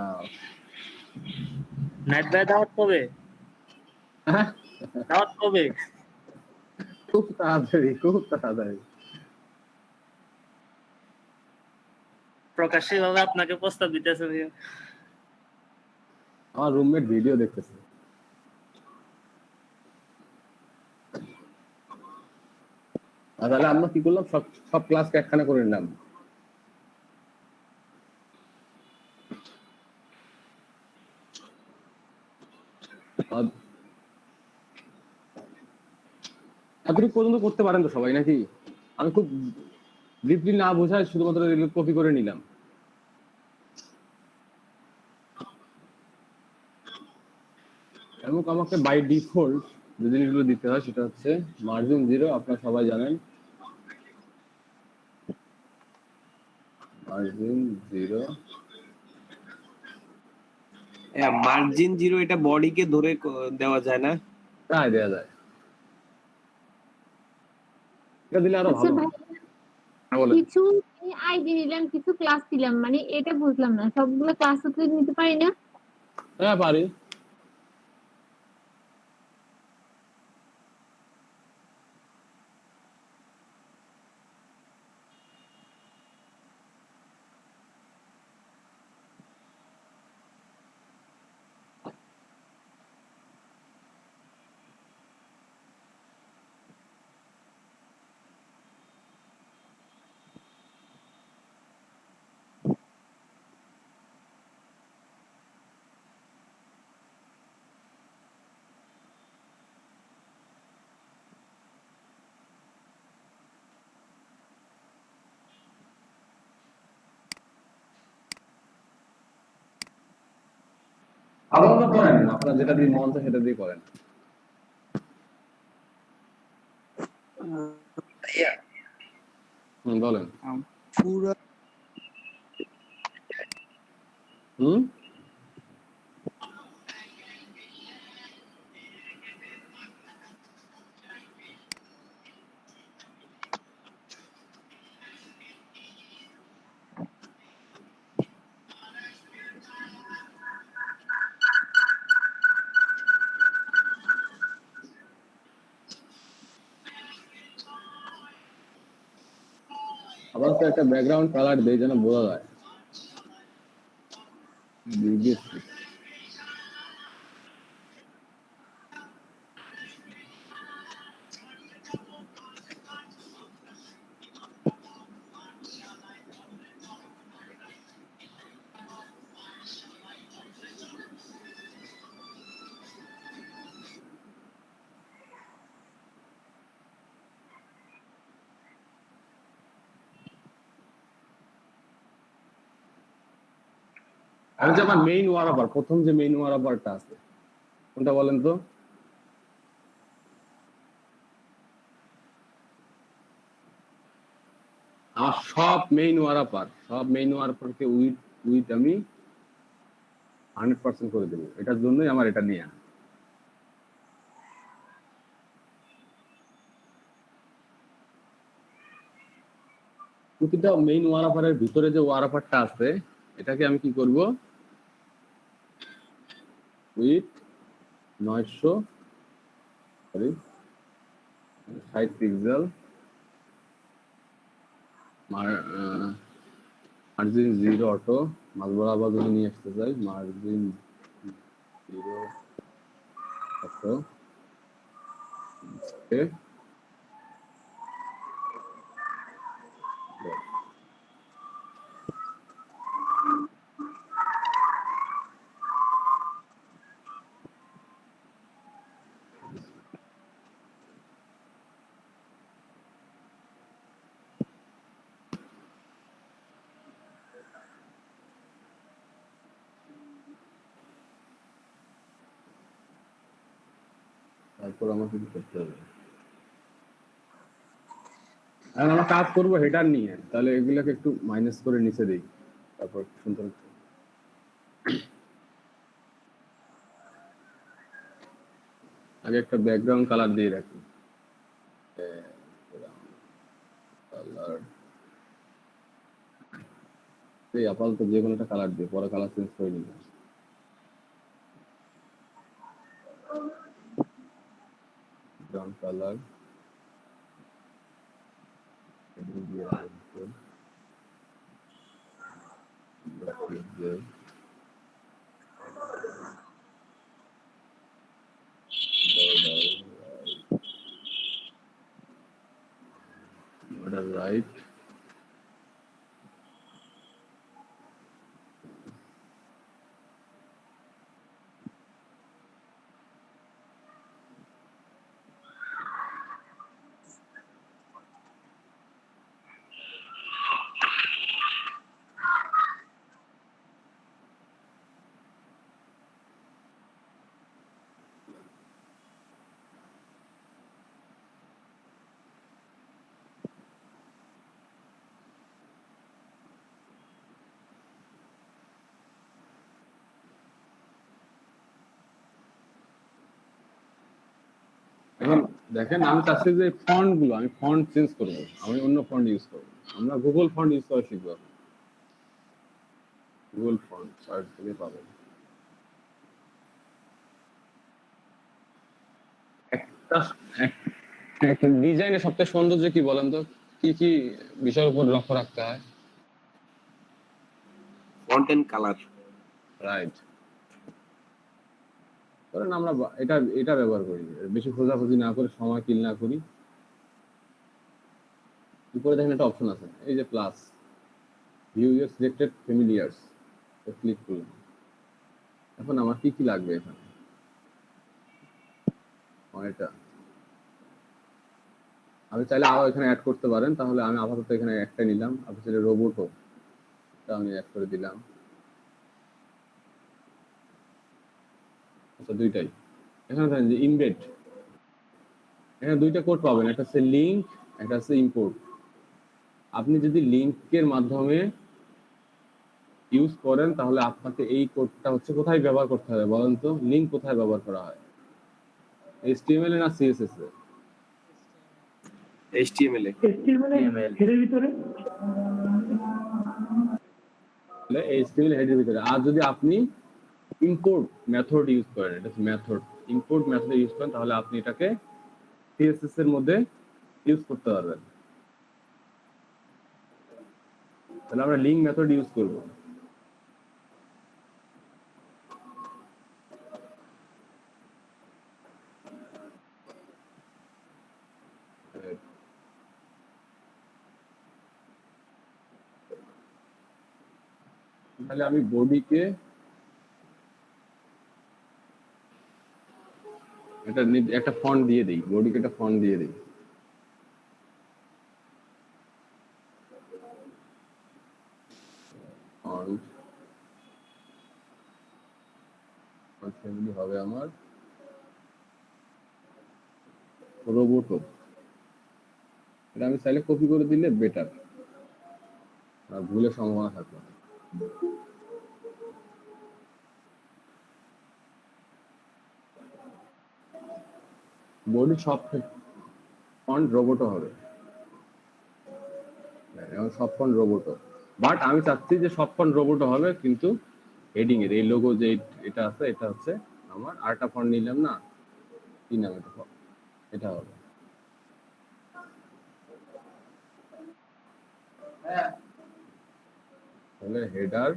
নাইট ভাই দাওয়াত কবে দাওয়াত কবে
খুব তাড়াতাড়ি
প্রকাশ্যে ভাবে আপনাকে প্রস্তাব দিতেছে ভাইয়া।
আমার রুমমেট ভিডিও দেখতেছে। আর তাহলে আমরা কি করলাম, সব সব ক্লাসকে একখানে করে নিলাম। এতটুকু পর্যন্ত করতে পারেন তো সবাই নাকি? আমি খুব ডিপলি না বোঝায় শুধুমাত্র কপি করে নিলাম। এবং আমাকে বাই ডিফল্ট যে জিনিসগুলো দিতে হয় সেটা হচ্ছে মার্জিন 0, আপনারা সবাই জানেন মার্জিন 0।
মার্জিন 0 এটা বডিকে ধরে দেওয়া যায় না?
তাই দেওয়া যায়, এটা দিলে আরো
আচ্ছা
ভালো।
ভাই,
হ্যাঁ বলেন।
কিছু আইডি নিলাম, কিছু ক্লাস দিলাম, মানে এটা বুঝলাম না, সবগুলো ক্লাস তো নিতে পারি না?
হ্যাঁ পারি। আপনারা করেন, আপনারা যেটা দিয়ে মন চায় সেটা দিয়ে করেন। বলেন।
পুরা
আবার তো একটা ব্যাকগ্রাউন্ড কালার দেই যেন বোঝা যায়। আমি যে আমার মেইন ওয়ারাপার, প্রথম যে মেইন ওয়ারাপারটা আছে কোনটা বলেন তো? আমার সব মেইন ওয়ারাপারকে উইথ আমি 100% করে দেবো। এটার জন্যই আমার এটা নিয়ে। প্রতিটা মেইন ওয়ারাপারের ভিতরে যে ওয়ারাপারটা আছে এটাকে আমি কি করব, উইথ 60 পিক্সেল, মার্জিন 0 অটো, মাঝ বরাবর যদি নিয়ে আসতে চাই মার্জিন 0 অটো, ওকে। তারপর আমাকে কি করতে হবে, আর আমরা কাজ করবো হেডার নিয়ে, তাহলে এগুলাকে একটু মাইনাস করে নিচে দেই, তারপর সুন্দর আগে একটা ব্যাকগ্রাউন্ড কালার দিয়ে রাখি। এই আপাতত যে কোনো একটা কালার দিয়ে, পরে কালার চেঞ্জ করে নিলাম। ব্রাউন কালার দিয়ে রাখবো। রাইট এখন দেখেন আমি চাচ্ছি যে ফন্ট গুলো আমি ফন্ট চেঞ্জ করব আমি অন্য ফন্ট ইউজ করব আমরা গুগল ফন্ট ইউজ করা শিখব গুগল ফন্ট সার্চ করে পাবেন একটা ডিজাইনের সবচেয়ে সৌন্দর্য কি বলেন তো কি কি বিষয়ের উপর লক্ষ্য রাখতে হয়
ফন্ট এন্ড কালার
রাইট ধরেন আমরা এটা ব্যবহার করি বেশি খোঁজাখুঁজি না করে সময় কিল না করি উপরে দেখেন একটা অপশন আছে এই যে plus view your selected familiars click করুন এখন আমার কি কি লাগবে এখানে এটা আমি চাইলে আরো এখানে অ্যাড করতে পারেন তাহলে আমি আপাতত এখানে একটা নিলাম আপনি চাইলে রোবটও এটা আমি অ্যাড করে দিলাম আচ্ছা দুইটাই এখানে দেখেন যে ইমবেড এখানে দুইটা কোড পাবেন একটা হচ্ছে লিংক একটা হচ্ছে ইম্পোর্ট আপনি যদি লিংকের মাধ্যমে ইউজ করেন তাহলে আপনাকে এই কোডটা হচ্ছে কোথায় ব্যবহার করতে হবে বলেন তো লিংক কোথায় ব্যবহার করা হয় HTML না CSS এ
HTML এ
হেডের ভিতরে
HTML হেডের ভিতরে আর যদি আপনি ইম্পোর্ট মেথড ইউজ করেন এটা মেথড ইম্পোর্ট মেথড ইউজ করেন তাহলে আপনি এটাকে CSS এর মধ্যে ইউজ করতে পারবেন তাহলে আমরা লিংক মেথড ইউজ করব তাহলে আমি বডিকে একটা ফন্ট দিয়ে দেই বডিকে একটা ফন্ট দিয়ে দেই ফন্ট ফ্যামিলি হবে আমার রোবটো এটা আমি চাইলে কপি করে দিলে বেটার আর ভুলের সম্ভাবনা থাকবে বডি সব ফন্ট রোবটো হবে এখন সব ফন্ট রোবটো বাট আমি চাচ্ছি যে সব ফন্ট রোবটো হবে কিন্তু হেডিং এর এই লোগো যে এটা আছে এটা হচ্ছে আমার আরেকটা ফন্ট নিলাম না কি নাম এটা হবে তাহলে হেডার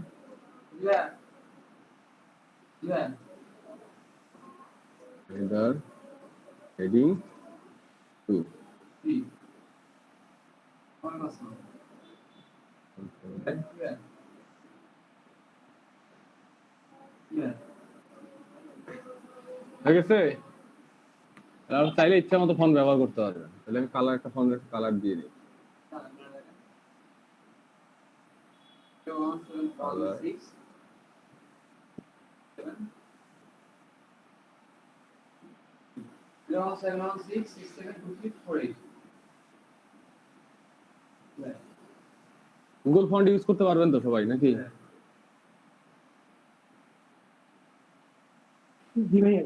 হেডার হেডিং 2 হয়ে গেছে আর চাইলে ইচ্ছা মতো ফন্ট ব্যবহার করতে পারবেন তাহলে আমি কালার একটা ফন্টের কালার দিয়ে দিই গুগল ফন্ট ইউজ করতে পারবেন তো সবাই নাকি
জি ভাইয়া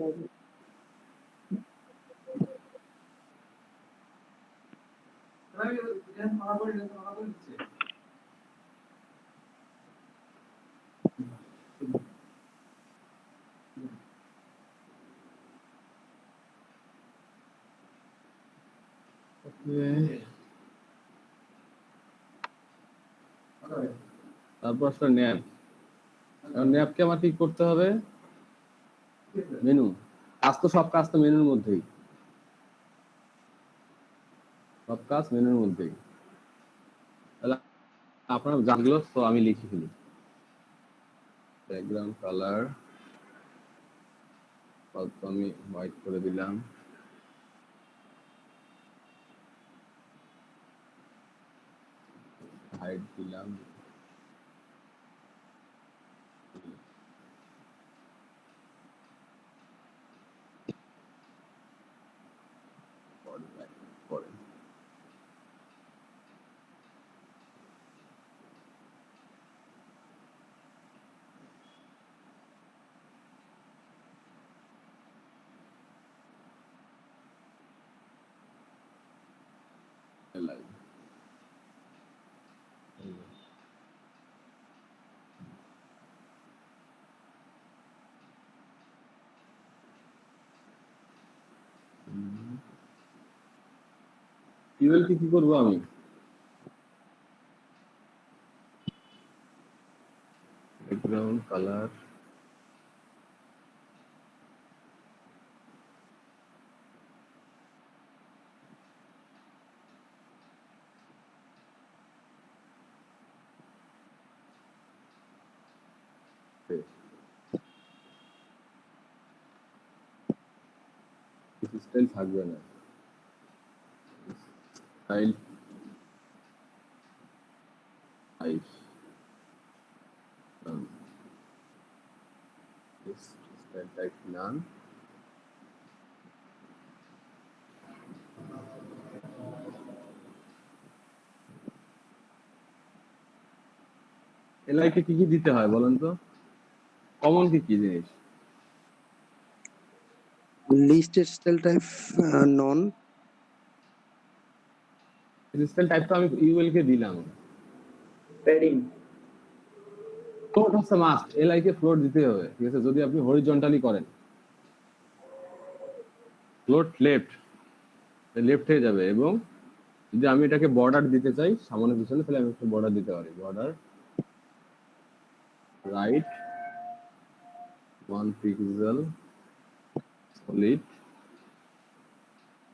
তারপর আসলে ন্যাব ন্যাপকে আমার কি করতে হবে? মেনু, সব কাজ তো মেনুর মধ্যেই, সব কাজ মেনুর মধ্যেই। তাহলে আপনার জানগুলো তো আমি লিখে ফেলি। ব্যাকগ্রাউন্ড কালার আমি হোয়াইট করে দিলাম। হাইড দিলাম। পরে লাইভ ইউএল কি করবো আমি? ব্যাকগ্রাউন্ড কালার স্টাইল থাকবে না, স্টাইল টাইপ স্টাইল টাইপ নান। এলাইকে কি কি দিতে হয় বলেন তো? কমন কি কি জিনিস?
List style type none.
Style type তো আমি ইউএল কে দিলাম।
প্যাডিং
ফ্লোট হচ্ছে মাস্ট, এলআই কে ফ্লোট দিতে হবে, ঠিক আছে? যদি আপনি হরিজন্টালি করেন ফ্লোট লেফট হয়ে যাবে, এবং যদি আমি এটাকে বর্ডার দিতে চাই সামনে পিছনে, তাহলে আমি একটা বর্ডার দিতে পারি। Border right 1 pixel solid,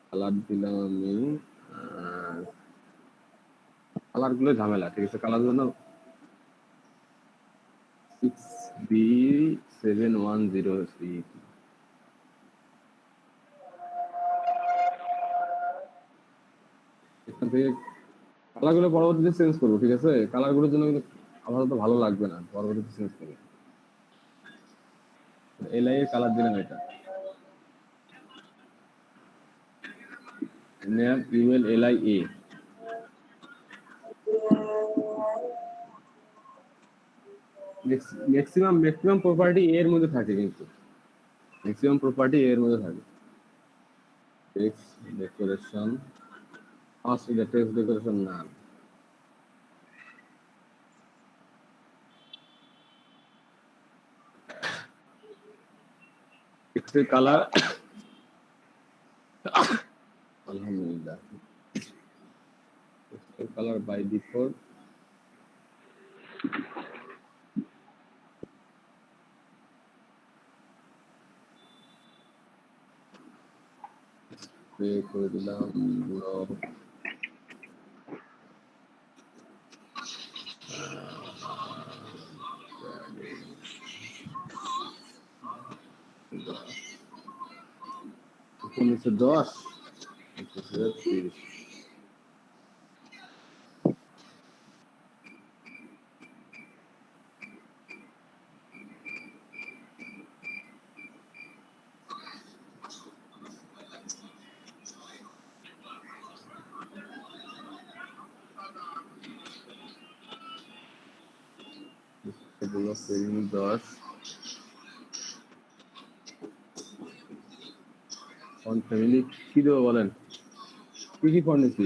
colour দিলাম আমি, কালার গুলো ঝামেলা, ঠিক আছে? কালার জন্য 6B710C এখান থেকে কালার গুলো পরবর্তীতে চেঞ্জ করবো, ঠিক আছে? কালার গুলোর জন্য কিন্তু আপাতত ভালো লাগবে না, পরবর্তীতে চেঞ্জ করবো। এলআই এর কালার দিলাম এটা, নেম ইউএল এলআই এ। ম্যাক্সিমাম প্রপার্টি এর মধ্যে থাকে, কিন্তু ম্যাক্সিমাম প্রপার্টি এর মধ্যে থাকে। টেক্সট ডেকোরেশন, টেক্সট ডেকোরেশন নাম, টেক্সটের কালার আলহামদুলিল্লাহ টেক্সটের কালার বাই ডিফল্ট করে দিলাম। উনিশশো 10 30 10 ফন্ট ফ্যামিলি কি দেবো বলেন? কি কি ফন্ট নিচ্ছি?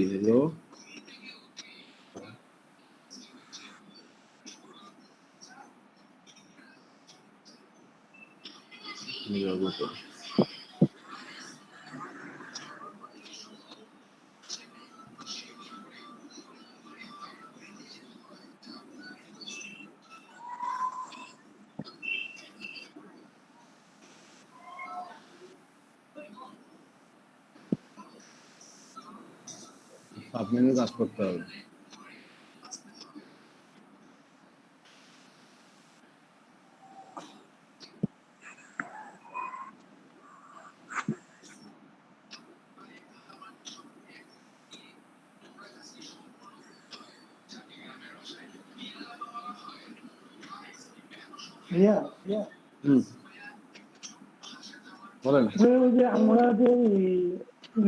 সাব মেনু কাজ করতে হবে।
ভাইয়া
বলেন।
ওই যে আমরা যে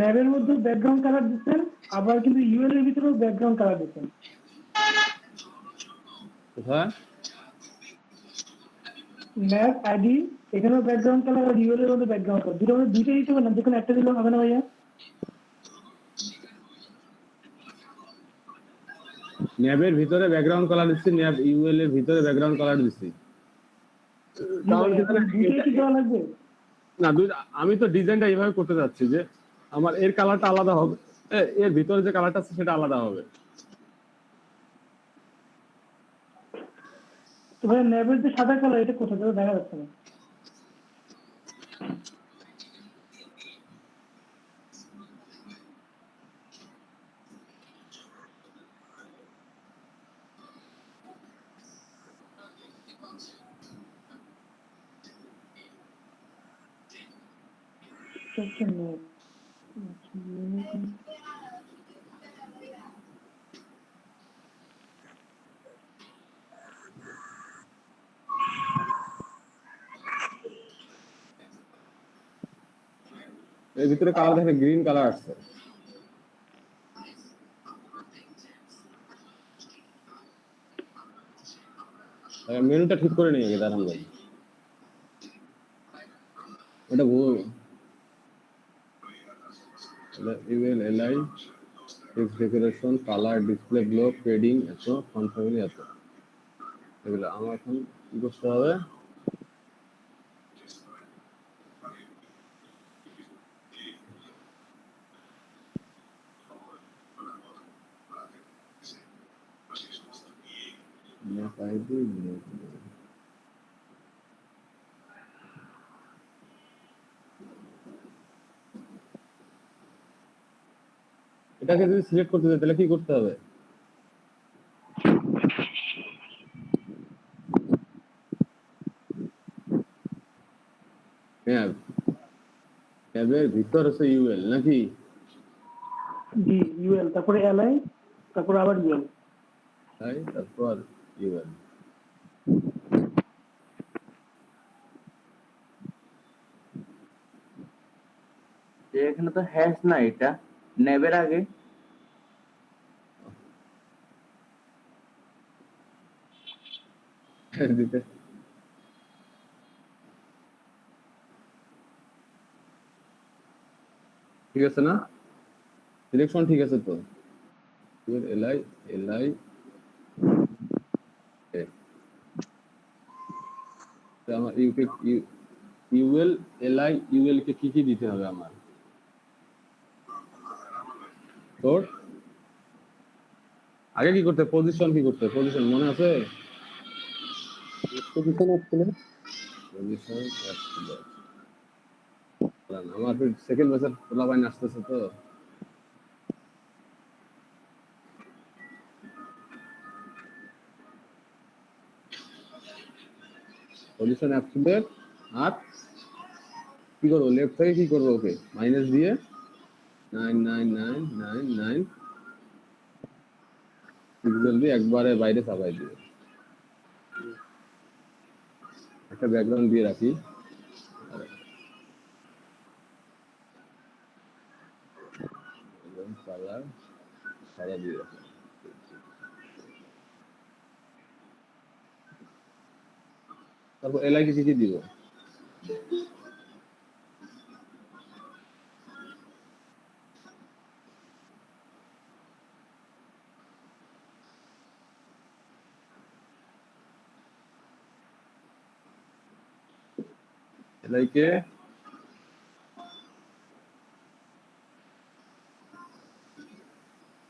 ল্যাবের মধ্যে ব্যাকগ্রাউন্ড কালার দিচ্ছেন, আবার কিন্তু ইউএল এর ভিতরেও ব্যাকগ্রাউন্ড কালার দিচ্ছেন।
কোথায়?
ল্যাব আইডি এখানেও ব্যাকগ্রাউন্ড কালার আর ইউএল এর মধ্যে ব্যাকগ্রাউন্ড কালার, দুটো মধ্যে দুইটাই দিতে হবে না, যেখানে একটা দিলেও হবে না ভাইয়া?
ন্যাবের ভিতরে ব্যাকগ্রাউন্ড কালার দিচ্ছি, ন্যাব ইউএল এর ভিতরে ব্যাকগ্রাউন্ড কালার দিচ্ছি।
দুইটাই কি দেওয়া লাগবে?
না, আমি তো ডিজাইনটা এইভাবে করতে যাচ্ছি যে আমার এর কালারটা আলাদা হবে, এর ভিতরে যে কালারটা আছে সেটা আলাদা হবে।
তো ভাইয়া ল্যাবের যে সাদা কালার এটা কোথায় যাবে দেখা যাচ্ছে না।
এর ভিতরে কালার দেখে গ্রিন কালার আসছে। মেনুটা ঠিক করে নিয়ে গেছে দাঁড়ান ভাই, এটা ভুল। Email LI text decoration colour display block padding এত ফন্ট ফ্যামিলি এত, এগুলো আমার এখন কি করতে হবে? এটাকে যদি সিলেক্ট করতে চাই তাহলে কি করতে হবে? ট্যাবের ভিতর আছে ইউএল নাকি?
জি ইউএল, তারপরে এলআই, তারপরে আবার ইউএল,
তাই তারপর ইউএল।
এখানে তো হ্যাশ না, এটা নেবের আগে
দিতে ঠিক আছে না? সিলেকশন ঠিক আছে তো? এলআই এলআই আমার ইউকে ইউএল এলআই ইউএল কে কি কি দিতে হবে আমার? তোর আগে কি করতে, পজিশন কি করতে, পজিশন মনে আছে? পজিশন আসছিল, পজিশন আসছিল। আমার সেকেন্ড বছর খোলা বাইন আসতেছে তো পজিশন অ্যাপসুলেট। আর কি করবো, লেফট থেকে কি করবো, ওকে মাইনাস দিয়ে 99999 পিক্সেল দিয়ে একবারে বাইরে চাপাই দিয়ে একটা ব্যাকগ্রাউন্ড দিয়ে রাখি। কালার সাদা দিয়ে রাখি। তারপর এলআই কি কি দিব? এলআই কে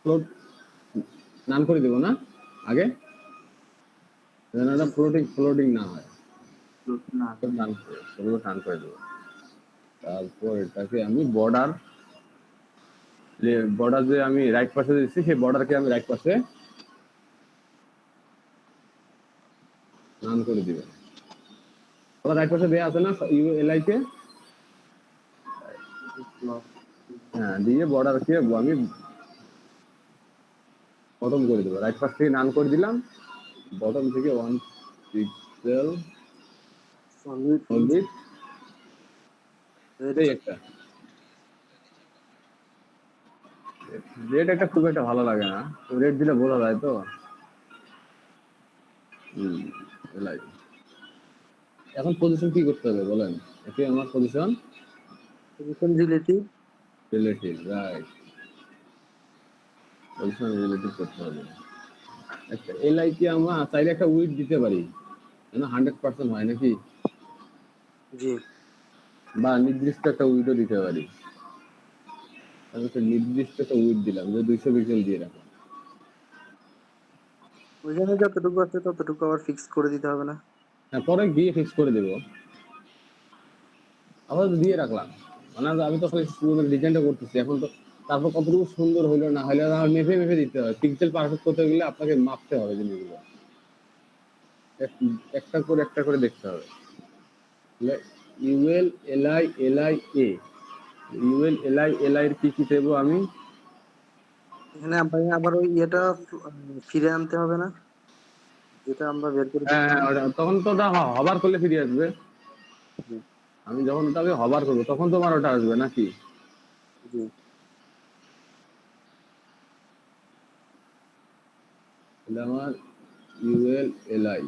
ফ্লোট নাম করে দেব না আগে, যেন এটা ফ্লোটিং না হয়, নাম করে দেবো। তারপর এটাকে আমি বর্ডার বর্ডার যে আমি রাইট পাশে দিচ্ছি সেই বর্ডারকে আমি রাইট পাশে নান করে দিবেন। ওরা রাইট পাশে দেয়া আছে না ইউএলআই কে? হ্যাঁ, দিয়ে বর্ডারকে আমি বটম করে দেবো। রাইট পাশ থেকে নান করে দিলাম, বটম থেকে 1 পিক্সেল সলিড এই একটা রেড একটা খুব একটা ভালো লাগে না, রেড দিলে বোঝা যায় তো। এলাই এখন পজিশন কি করতে হবে বলেন? একে আমার position
relative
right, position relative করতে হবে। একটা এলআই কি আমরা চাইলে একটা উইড দিতে পারি না, 100% হয় নাকি?
জি,
বা নির্দিষ্ট একটা উইডও দিতে পারি। আমি একটা নির্দিষ্ট একটা উইড দিলাম যে 200 পিক্সেল দিয়ে রাখলাম।
ওইখানে যতটুকু আছে ততটুকু আবার ফিক্স করে দিতে হবে না?
হ্যাঁ, পরে গিয়ে ফিক্স করে দেবো। আবার দিয়ে রাখলাম মানে আমি তো খালি ডিজাইনটা করতেছি এখন, তো তারপর কতটুকু সুন্দর হইলো না হইলো মেপে মেপে দিতে হবে। পিক্সেল পারফেক্ট করতে গেলে আপনাকে মাপতে হবে জিনিসগুলো, একটা করে দেখতে হবে। ইউএল এলআই এ এর কি দেবো আমি?
এখানে আবার ওই ইয়েটা ফিরে আনতে হবে না, যেটা আমরা বের করে
হ্যাঁ, তখন তো ওটা হবার করলে ফিরে আসবে। আমি যখন ওটাকে হবার করবো তখন তোমার ওটা আসবে নাকি?
জি,
আমার ইউএল এলআই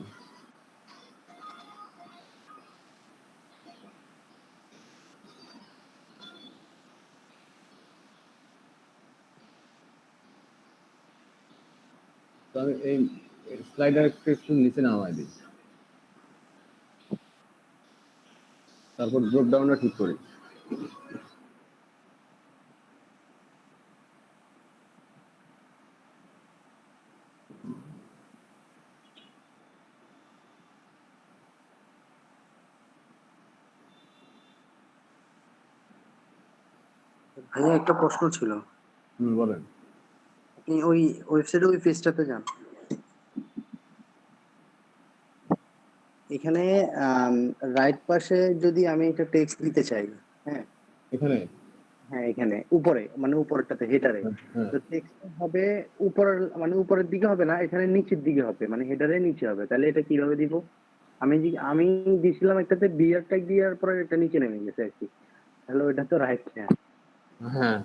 তো আমি এই স্লাইডার একটু নিচে নামাই দিই, তারপর ড্রপ ডাউনটা ঠিক করি।
ভাইয়া একটা প্রশ্ন ছিল।
বলেন।
আপনি ওই ওয়েবসাইটে ওই পেজটাতে যান, এখানে রাইট পাশে যদি আমি একটা টেক্সট দিতে চাই, হ্যাঁ
এখানে
হ্যাঁ এখানে উপরে মানে উপরেরটাতে হেডারে, তো টেক্সট হবে উপরের মানে উপরের দিকে হবে না, এখানে নিচের দিকে হবে, মানে হেডারে নিচে হবে। তাহলে এটা কিভাবে দিব? আমি দিছিলাম একটাতে বিয়ার ট্যাগ দেওয়ার পরে এটা নিচে নেমে গেছে আর কি, তাহলে ওইটা তো রাইট না।
হ্যাঁ,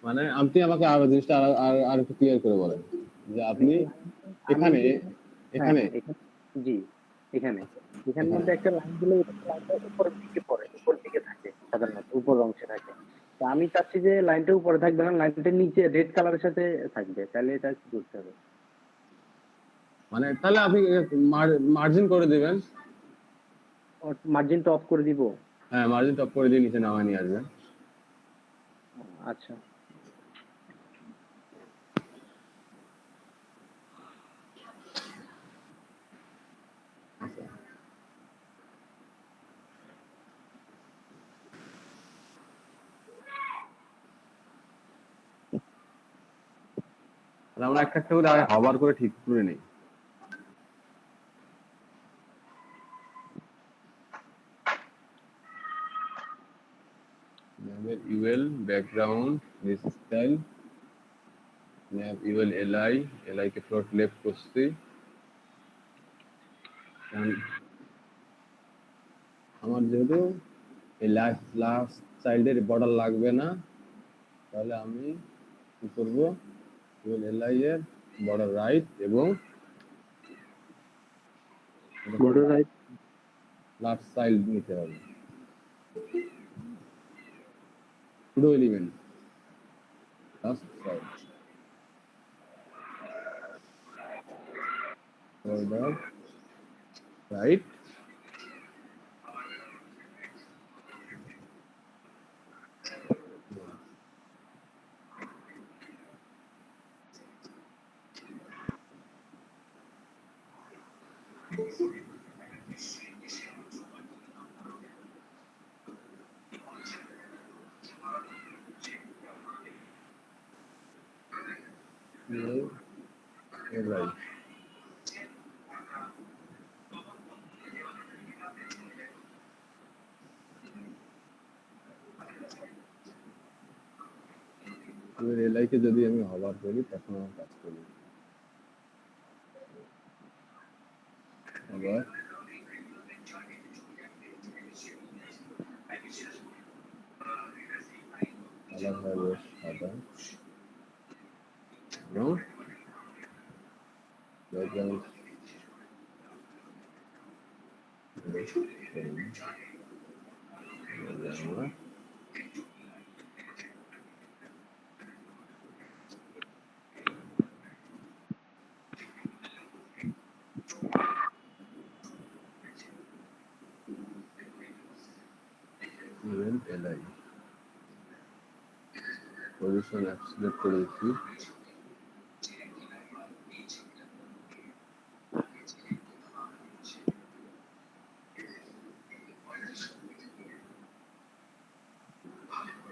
মানে আপনি আমাকে আরো জিনিসটা আর একটু ক্লিয়ার করে বলেন যে আপনি এখানে
জি এখানের মধ্যে একটা লাইন দিলে লাইনটা উপরের দিকে পড়ে, উপর দিকে থাকে সাধারণত, উপর অংশে থাকে। তো আমি চাচ্ছি যে লাইনটা উপরে থাকবে না, লাইনটা নিচে রেড কালারের সাথে থাকবে। তাহলে এটা কি করতে হবে?
মানে তাহলে আপনি মার্জিন করে দিবেন।
মার্জিনটা অফ করে দিব?
হ্যাঁ, মার্জিনটা অফ করে দিয়ে নিচে নামায় নিয়ে আসবেন।
আচ্ছা,
আমরা একটা করে হবার করে ঠিক করে নেই। UL background this style nav UL li K float left করছি, আমার যেহেতু এই লাস্ট চাইল্ডের বর্ডার লাগবে না, তাহলে আমি কি করব, UL li এর বর্ডার রাইট এবং
বর্ডার রাইট
লাস্ট চাইল্ড নিতে হবে, পুরো element last child border right এলাই এলাইকে যদি আমি হভার করি তখন আমার কাজ করি আবার আলাদা সাদা এবং background event li position absolute করে দিচ্ছি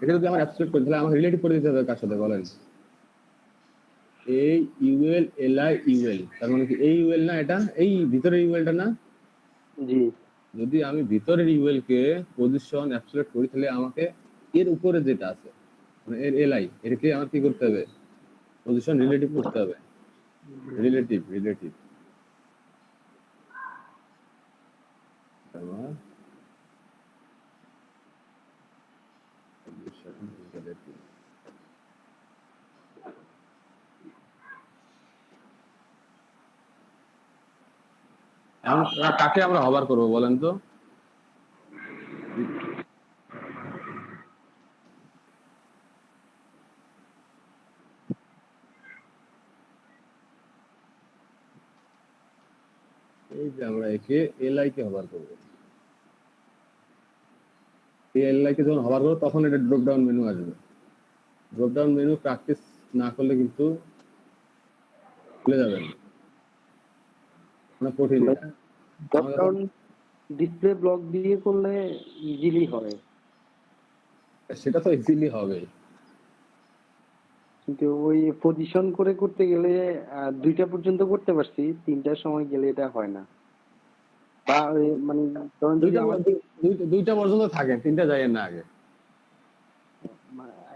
এটা যদি আমার অ্যাবসলিউট করি তাহলে আমার রিলেটিভ করে দিতে হবে কার সাথে বলেন এই ইউএল এলআই ইউএল তার মানে কি এই ইউএল না এটা এই ভিতরের ইউএলটা না
জি
যদি আমি ভিতরের ইউএল কে পজিশন অ্যাবসলিউট করি তাহলে আমাকে এর উপরে যেটা আছে মানে এর এলআই এটাকে আমার কি করতে হবে পজিশন রিলেটিভ করতে হবে রিলেটিভ আমার পজিশন রিলেটিভ এখন কাকে আমরা হভার করব বলেন তো এই যে আমরা একে এলআই কে হভার করব এই এলআই কে যখন হভার করব তখন এটা ড্রপ ডাউন মেনু আসবে ড্রপ ডাউন মেনু প্র্যাকটিস না করলে কিন্তু খুলে যাবে না মানে কঠিন
ড্রপ ডাউন ডিসপ্লে ব্লক দিয়ে করলে ইজিলি হয়
সেটা তো ইজিলি হবে
কিন্তু ওই পজিশন করে করতে গেলে 2টা পর্যন্ত করতে পারছি 3টার সময় গেলে এটা হয় না বা মানে ধরুন যদি আমাদের
2টা পর্যন্ত থাকে 3টা যায় না আগে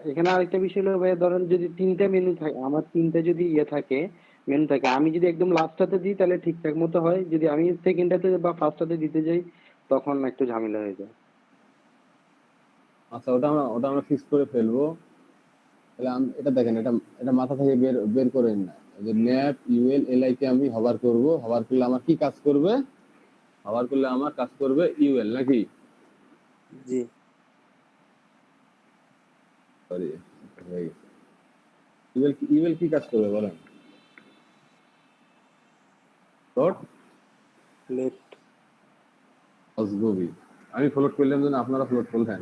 এখানে আরেকটা বিষয় হলো ভাই ধরেন যদি 3টা মেনু থাকে আমার 3টা যদি থাকে মেনু থাকে আমি যদি একদম লাস্টটাতে দিই তাহলে ঠিকঠাক মতো হয় যদি আমি সেকেন্ডটাতে বা ফার্স্টটাতে দিতে যাই তখন একটু ঝামেলা হয়ে যায়
আচ্ছা ওটা আমরা ফিক্স করে ফেলবো তাহলে এটা দেখেন এটা মাথা থেকে বের করেন না যে ম্যাপ ইউএল এলআই কে আমি হভার করব হভার করলে আমার কি কাজ করবে হভার করলে আমার কাজ করবে ইউএল নাকি
জি
সরি ইউএল কি কাজ করবে বলেন ডট
লেফট
অসগবি আমি ফ্লোট করলাম যেন আপনারা ফ্লোট করলেন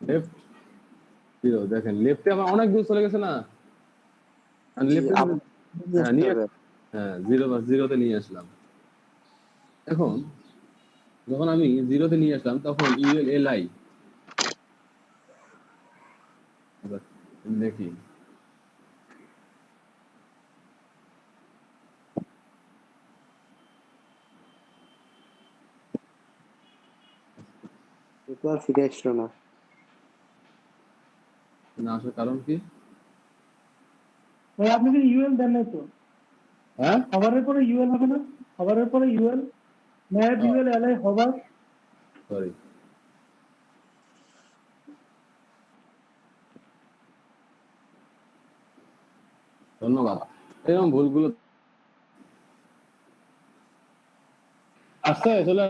লেফট 0 দেখেন লেফটে আমার অনেক দূর চলে গেছে না আর লেফটে হ্যাঁ 0 তে নিয়ে আসলাম এখন যখন আমি 0 তে নিয়ে আসলাম তখন ইউএল এলআই দেখি
এটা ফিরে আসলো না
না আসার কারণ কি
ভাই আপনি কি ইউএল দেন নাই তো
হ্যাঁ
হভারের পরে ইউএল হবে না হভারের পরে UL map UL LI hover
sorry ধন্যবাদ এরকম ভুলগুলো আসছে চলে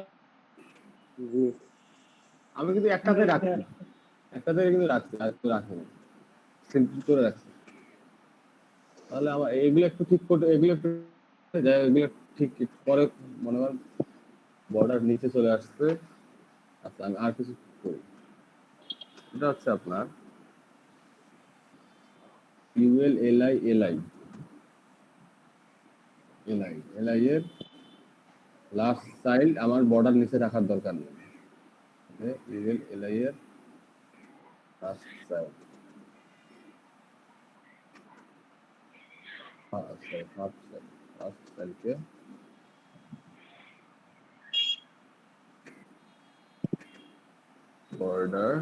জি
আমি কিন্তু একটাতে রাখছি কিন্তু রাখছি আর একটু রাখি না সিম্পল করে রাখছি তাহলে আমার এগুলো একটু ঠিক করতে এগুলো একটু এগুলো ঠিক পরে মনে করেন বর্ডার নিচে চলে আসছে আচ্ছা আমি আর কিছু করি এটা হচ্ছে আপনার ইউএল এলআই এর লাস্ট চাইল্ড আমার বর্ডার নিচে রাখার দরকার নেই ইউএল এলআই এর লাস্ট চাইল্ড ফার্স্ট সেলকে বর্ডার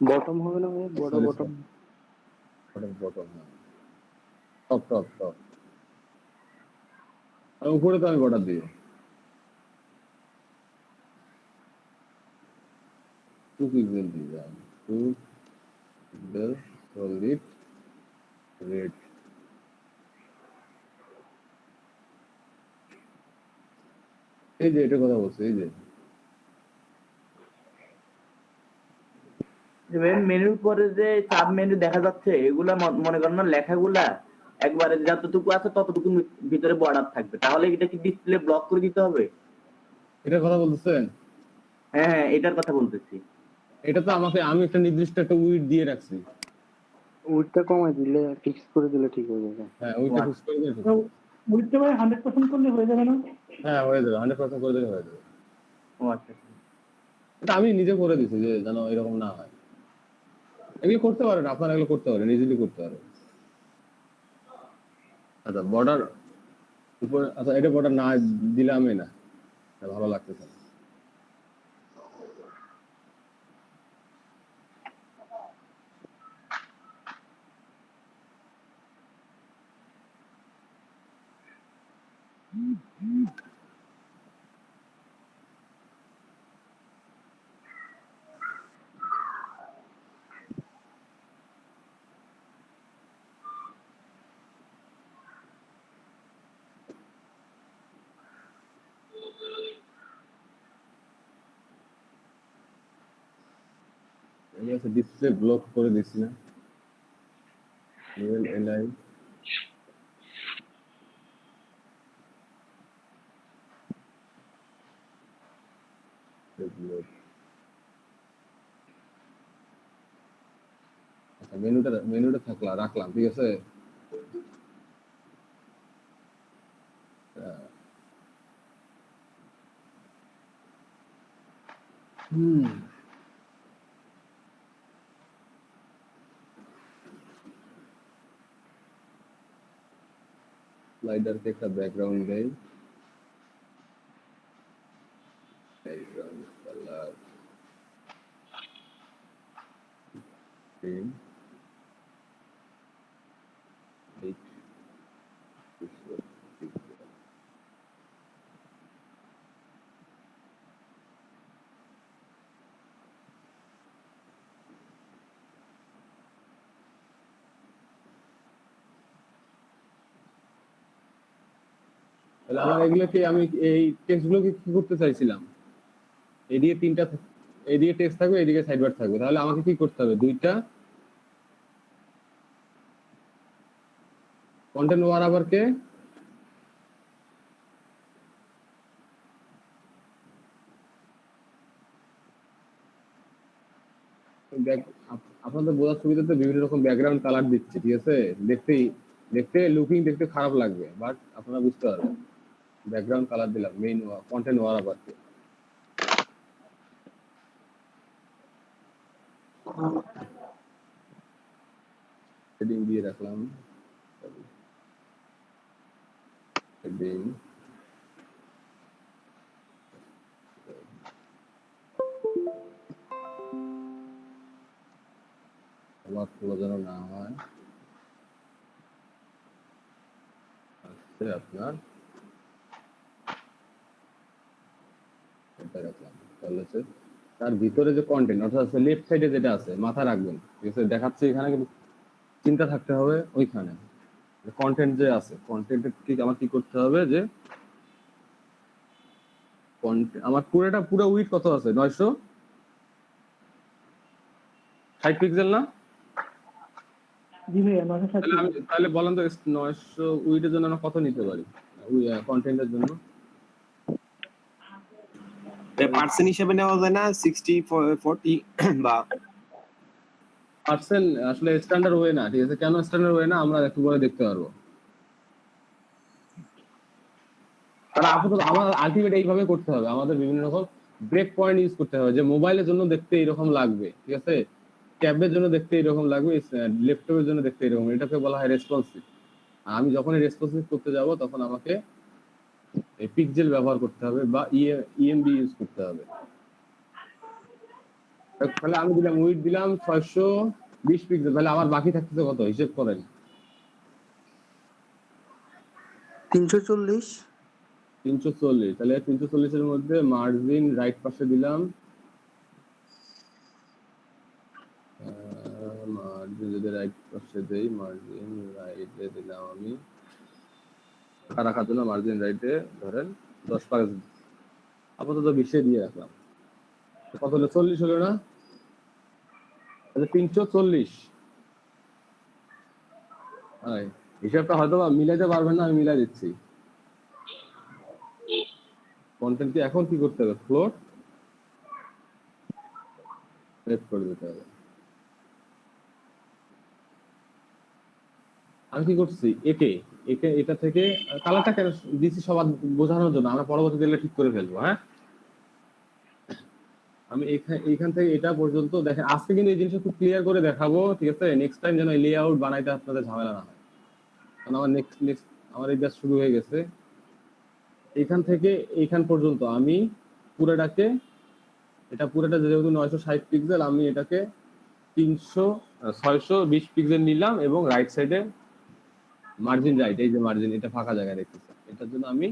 বটম হবে না ভাই, বড় বটম।
বটম টপ আর উপরে তো আমি বর্ডার দিই 2 পিক্সেল দিলাম 2 পিক্সেল সলিড রেড এই যে এটা কথা বলছে এই যে
মেনুর পরে যে সাব মেনু দেখা যাচ্ছে এগুলা মনে করেন না লেখাগুলা একবারে যতটুকু আছে ততটুকু ভিতরে বর্ডার থাকবে, তাহলে এটা কি ডিসপ্লে ব্লক করে দিতে হবে?
এটার কথা বলতেছেন?
হ্যাঁ এটার কথা বলতেছি।
এটা তো আমি একটা নির্দিষ্ট একটা উইডথ দিয়ে রাখছি,
উইডথটা কমাই দিলে ফিক্স করে দিলে ঠিক হয়ে যাবে।
হ্যাঁ উইডথটা ফিক্স করে দিলে
উইডথটা ভাই 100% করলে হয়ে যাবে না?
হ্যাঁ হয়ে যাবে 100% করে দিলে হয়ে যাবে।
ও আচ্ছা
এটা আমি নিজে করে দিছি যে যেন এরকম না হয়। এগুলো করতে পারেন আপনারা, এগুলো করতে পারেন, ইজিলি করতে পারেন। আচ্ছা বর্ডার উপরে, আচ্ছা এটা বর্ডার না দিলামই না, ভালো লাগতেছে না। ডিসপ্লে ব্লক করে দিছি না, লেভেল এলাই আচ্ছা মেনুটা রাখলাম, ঠিক আছে। स्लाइडर के একটা ব্যাকগ্রাউন্ড দেই, ব্যাকগ্রাউন্ড কালার গ্রিন এইট আমার এগুলোকে আমি এই টেক্সটগুলোকে কি করতে চাইছিলাম, এদিকে তিনটা, এদিকে টেক্সট থাকবে, এদিকে সাইডবার থাকবে, তাহলে আমাকে কি করতে হবে, দুইটা কন্টেন্ট ওয়ারাবারকে আপনাদের বোঝার সুবিধাতে বিভিন্ন রকম ব্যাকগ্রাউন্ড কালার দিচ্ছি, ঠিক আছে। দেখতে লুকিং দেখতে খারাপ লাগবে, বাট আপনারা বুঝতে পারবেন। ব্যাকগ্রাউন্ড কালার দিলাম মেইন কন্টেন্ট ওয়ারাবারকে, হেডিং দিয়ে রাখলাম, হেডিং আবার পুরো যেন না হয়, আচ্ছা আপনার এটা রাখলাম। তাহলে তার ভিতরে যে কন্টেন্ট অর্থাৎ লেফট সাইডে যেটা আছে মাথা রাখবেন, ঠিক আছে। দেখাচ্ছে এখানে, কিন্তু চিন্তা থাকতে হবে ওইখানে কন্টেন্ট যে আছে, কন্টেন্টের ঠিক আমার কি করতে হবে যে আমার পুরো উইডথ কত আছে, 960 পিক্সেল না?
জি ভাই 960।
তাহলে বলেন তো 900 উইডথের জন্য আমরা কত নিতে পারি কন্টেন্টের জন্য?
পার্সেন্ট হিসেবে নেওয়া যায় না 60-40 বা
পার্সেন্ট? আসলে স্ট্যান্ডার্ড ওয়ে না, ঠিক আছে। কেন স্ট্যান্ডার্ড ওয়ে না আমরা একটু পরে দেখতে পারবো। আর আপাতত আমার আলটিমেট এইভাবে করতে হবে, আমাদের বিভিন্ন রকম ব্রেক পয়েন্ট ইউজ করতে হবে, যে মোবাইলের জন্য দেখতে এরকম লাগবে, ঠিক আছে। ট্যাবের জন্য দেখতে এরকম লাগবে, ল্যাপটপের জন্য দেখতে এরকম। এটাকে বলা হয় রেসপন্সিভ। আমি যখনই রেসপন্সিভ করতে যাব তখন আমাকে এই পিক্সেল ব্যবহার করতে হবে বা ইএমবি ইউজ করতে হবে। তাহলে আমি দিলাম উইডথ দিলাম 620 পিক্সেল, তাহলে আমার বাকি থাকতেছে কত হিসেব করেন?
340।
340। তাহলে 340 এর মধ্যে মার্জিন রাইট পাশে দিলাম, মার্জিন যদি রাইট পাশে দেই, মার্জিন রাইটে দিলাম আমি রাখার জন্য মার্জিন রাইটে ধরেন 10% আপাতত 20 দিয়ে রাখলাম। কত হলো? 40 হলো না? তাহলে 340। হিসাবটা হয়তো মিলাইতে পারবেন না, আমি মিলাই দিচ্ছি। কন্টেন্টকে এখন কি করতে হবে? ফ্লোট লেফট করে দিতে হবে। আমি কি করছি? একে এটা থেকে কালারটা কেন দিচ্ছি সবার বোঝানোর জন্য, আমরা পরবর্তীতে ঠিক করে ফেলবো। হ্যাঁ, আমি এইখান থেকে এটা পর্যন্ত দেখেন। আজকে কিন্তু এই জিনিসটা খুব ক্লিয়ার করে দেখাবো, ঠিক আছে? নেক্সট টাইম যেন লেআউট বানাইতে আপনাদের ঝামেলা না হয়, কারণ আমার নেক্সট আমার এই ব্যাচ শুরু হয়ে গেছে। এইখান থেকে এইখান পর্যন্ত আমি পুরোটাকে, এটা পুরোটা যেহেতু 960 পিক্সেল, আমি এটাকে 620 পিক্সেল নিলাম এবং রাইট সাইডে মার্জিন রাইট, এই যে মার্জিন, এটা ফাঁকা জায়গা রেখেছি, এটার জন্য আমি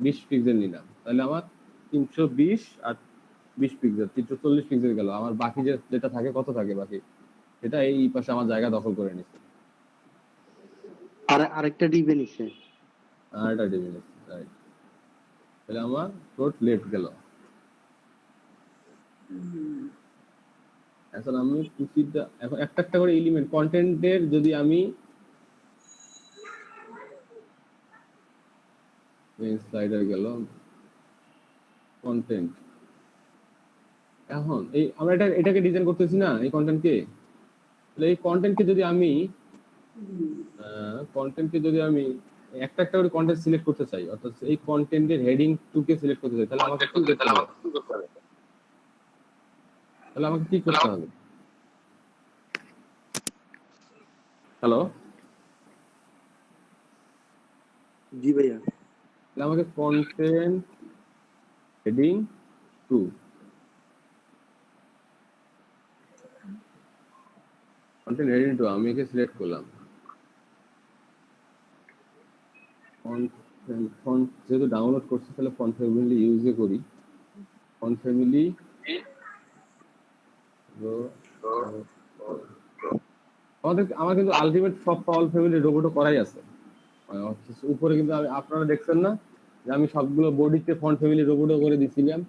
20 পিক্সেল নিলাম। তাহলে আমার 320 আর 20 পিক্সেল 340 পিক্সেল গেল। আমার বাকি যেটা থাকে, কত থাকে বাকি, সেটা এই পাশে আমার জায়গা দখল করে নিচ্ছে।
আর আরেকটা ডিবে নিছে,
আরেকটা ডিবে নিচ্ছে, রাইট। তাহলে আমার টোট লেফট গেল। এখন আমি প্রতিটা এখন একটা একটা করে এলিমেন্ট কন্টেন্টের, যদি আমি স্লাইডার গেল কন্টেন্ট, এখন এই আমরা এটাকে ডিজাইন করতেছি না, এই কন্টেন্টকে। তাহলে এই কন্টেন্টকে যদি আমি একটা একটা করে কন্টেন্ট সিলেক্ট করতে চাই, অর্থাৎ এই কন্টেন্টের হেডিং 2 কে সিলেক্ট করতে চাই, তাহলে আমাকে কি করতে হবে? হ্যালো,
জি ভাইয়া।
তাহলে আমাকে কন্টেন্ট হেডিং 2, কন্টেন্ট হেডিং 2 আমি একে সিলেক্ট করলাম। ফন্ট যেহেতু ডাউনলোড করছি, তাহলে ফন্ট ফ্যামিলি ইউজে করি। ফন্ট ফ্যামিলি আমার কিন্তু আলটিমেট সব অল ফ্যামিলি রোবটও করাই আছে উপরে, কিন্তু আপনারা দেখছেন না যে আমি সবগুলো বডিতে ফন্ট ফ্যামিলি রোবটও করে দিছিলাম।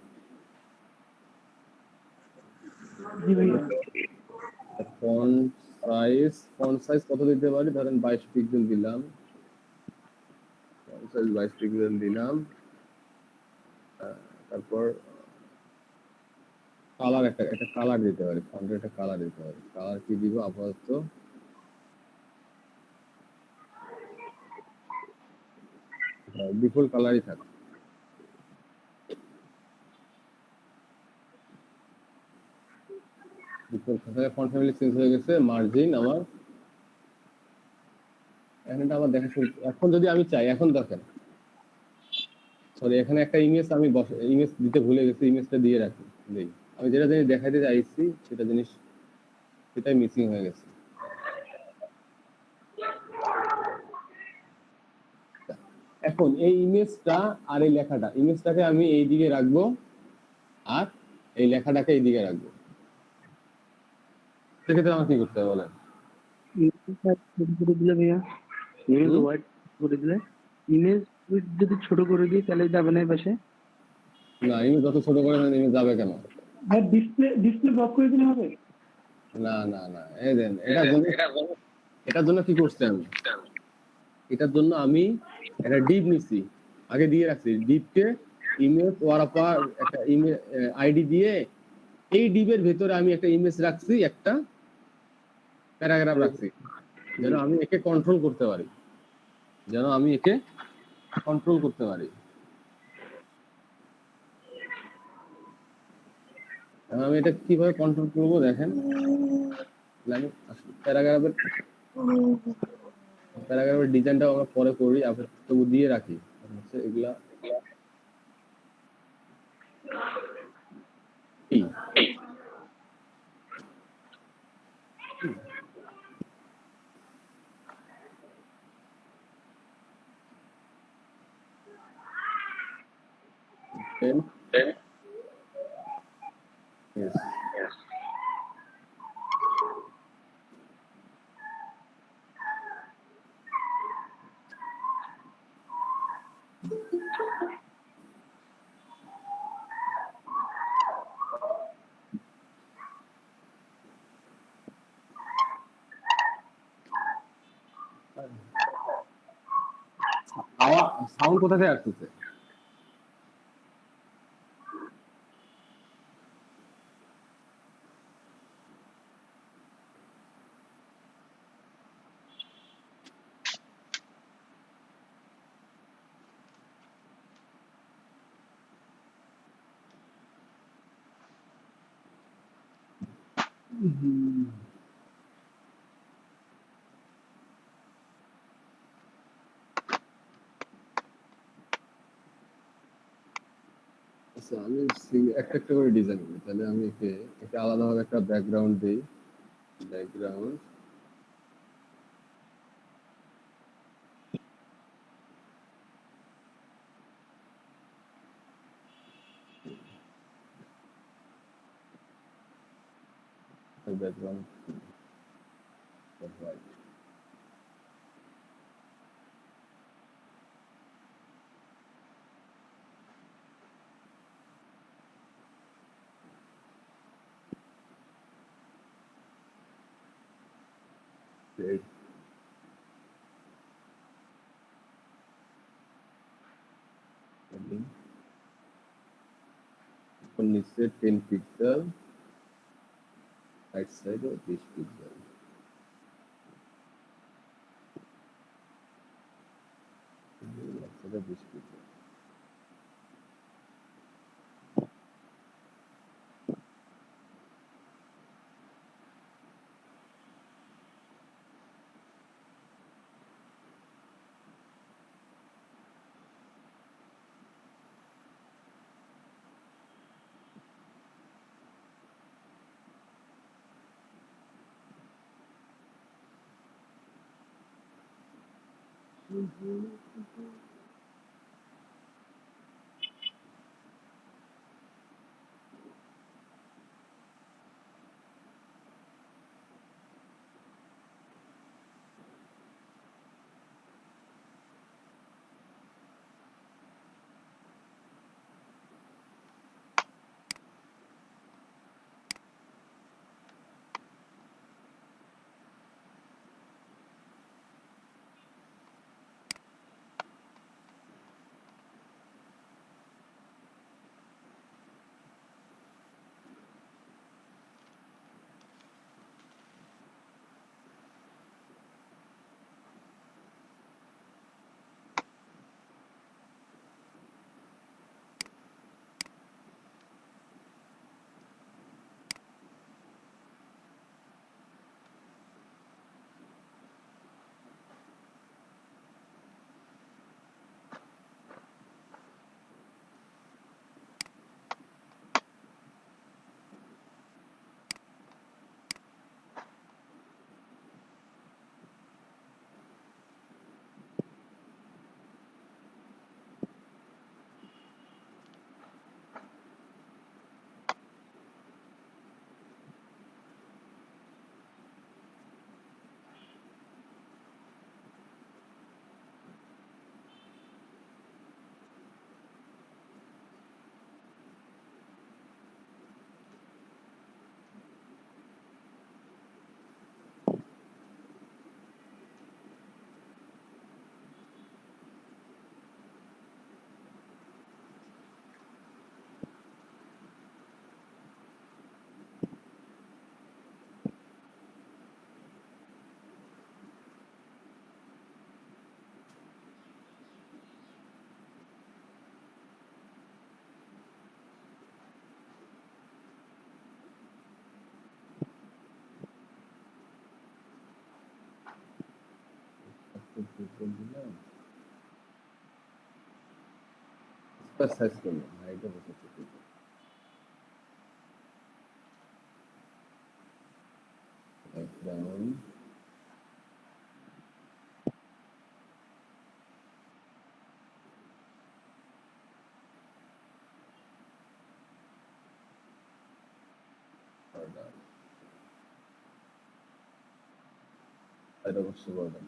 ফন্ট সাইজ কত দিতে পারি? ধরেন 22 পিক্সেল দিলাম, ফন্ট সাইজ 22 পিক্সেল দিলাম। তারপর কালার একটা কালার দিতে পারি, ফন্টের একটা কালার দিতে পারি। কালার কি দিব? আপাতত ডিফল্ট কালারই থাকে। ফন্ট ফ্যামিলি চেঞ্জ হয়ে গেছে। মার্জিন আমার এখানটা আবার দেখা শুরু। এখন যদি আমি চাই, এখন দেখেন, সরি, এখানে একটা ইমেজ আমি ইমেজ দিতে ভুলে গেছি, ইমেজটা দিয়ে রাখি। আমি যেটা জিনিস দেখাইতে চাইছি সেটাই মিসিং হয়ে গেছে। এখন এই ইমেজটা আর এই লেখাটা, ইমেজটাকে আমি এই দিকে রাখবো আর এই লেখাটাকে এই দিকে রাখবো। সেক্ষেত্রে আমার কি করতে হবে বলেন?
ইমেজ যদি ছোট করে দিই তাহলে যাবে না? পাশে
না, ইমেজ যত ছোট করে ইমেজ যাবে কেন?
ডিসপ্লে ব্লক করে দিলে হবে?
না না না, এই দেন, এটার জন্য কি করছি আমি? এটার জন্য আমি একটা ডিপ নিছি, আগে দিয়ে রাখছি। ডিপকে ইমেজ ওয়ারাপার একটা ইমেজ আইডি দিয়ে, এই ডিপের ভেতরে আমি একটা ইমেজ রাখছি, একটা প্যারাগ্রাফ রাখছি, যেন আমি একে কন্ট্রোল করতে পারি। আমি এটা কিভাবে কন্ট্রোল করবো দেখেন। আমি প্যারাগ্রাফের ডিজাইনটা আমরা পরে করি, আমরা তবু দিয়ে রাখি হচ্ছে এগুলা Yes. সাউন্ড কোথা থেকে আসতেছে? আচ্ছা, আমি একটা একটা করে ডিজাইন করি। তাহলে আমি একে আলাদাভাবে একটা ব্যাকগ্রাউন্ড দিই। Background background right. Great. নিচে 10 পিক্সেল, রাইট সাইডে 20 পিক্সেল। Right 20 pixel. সাইজ করলাম হাইটটা বসাচ্ছি ব্যাকগ্রাউন্ড এটা অবশ্য বর্ডার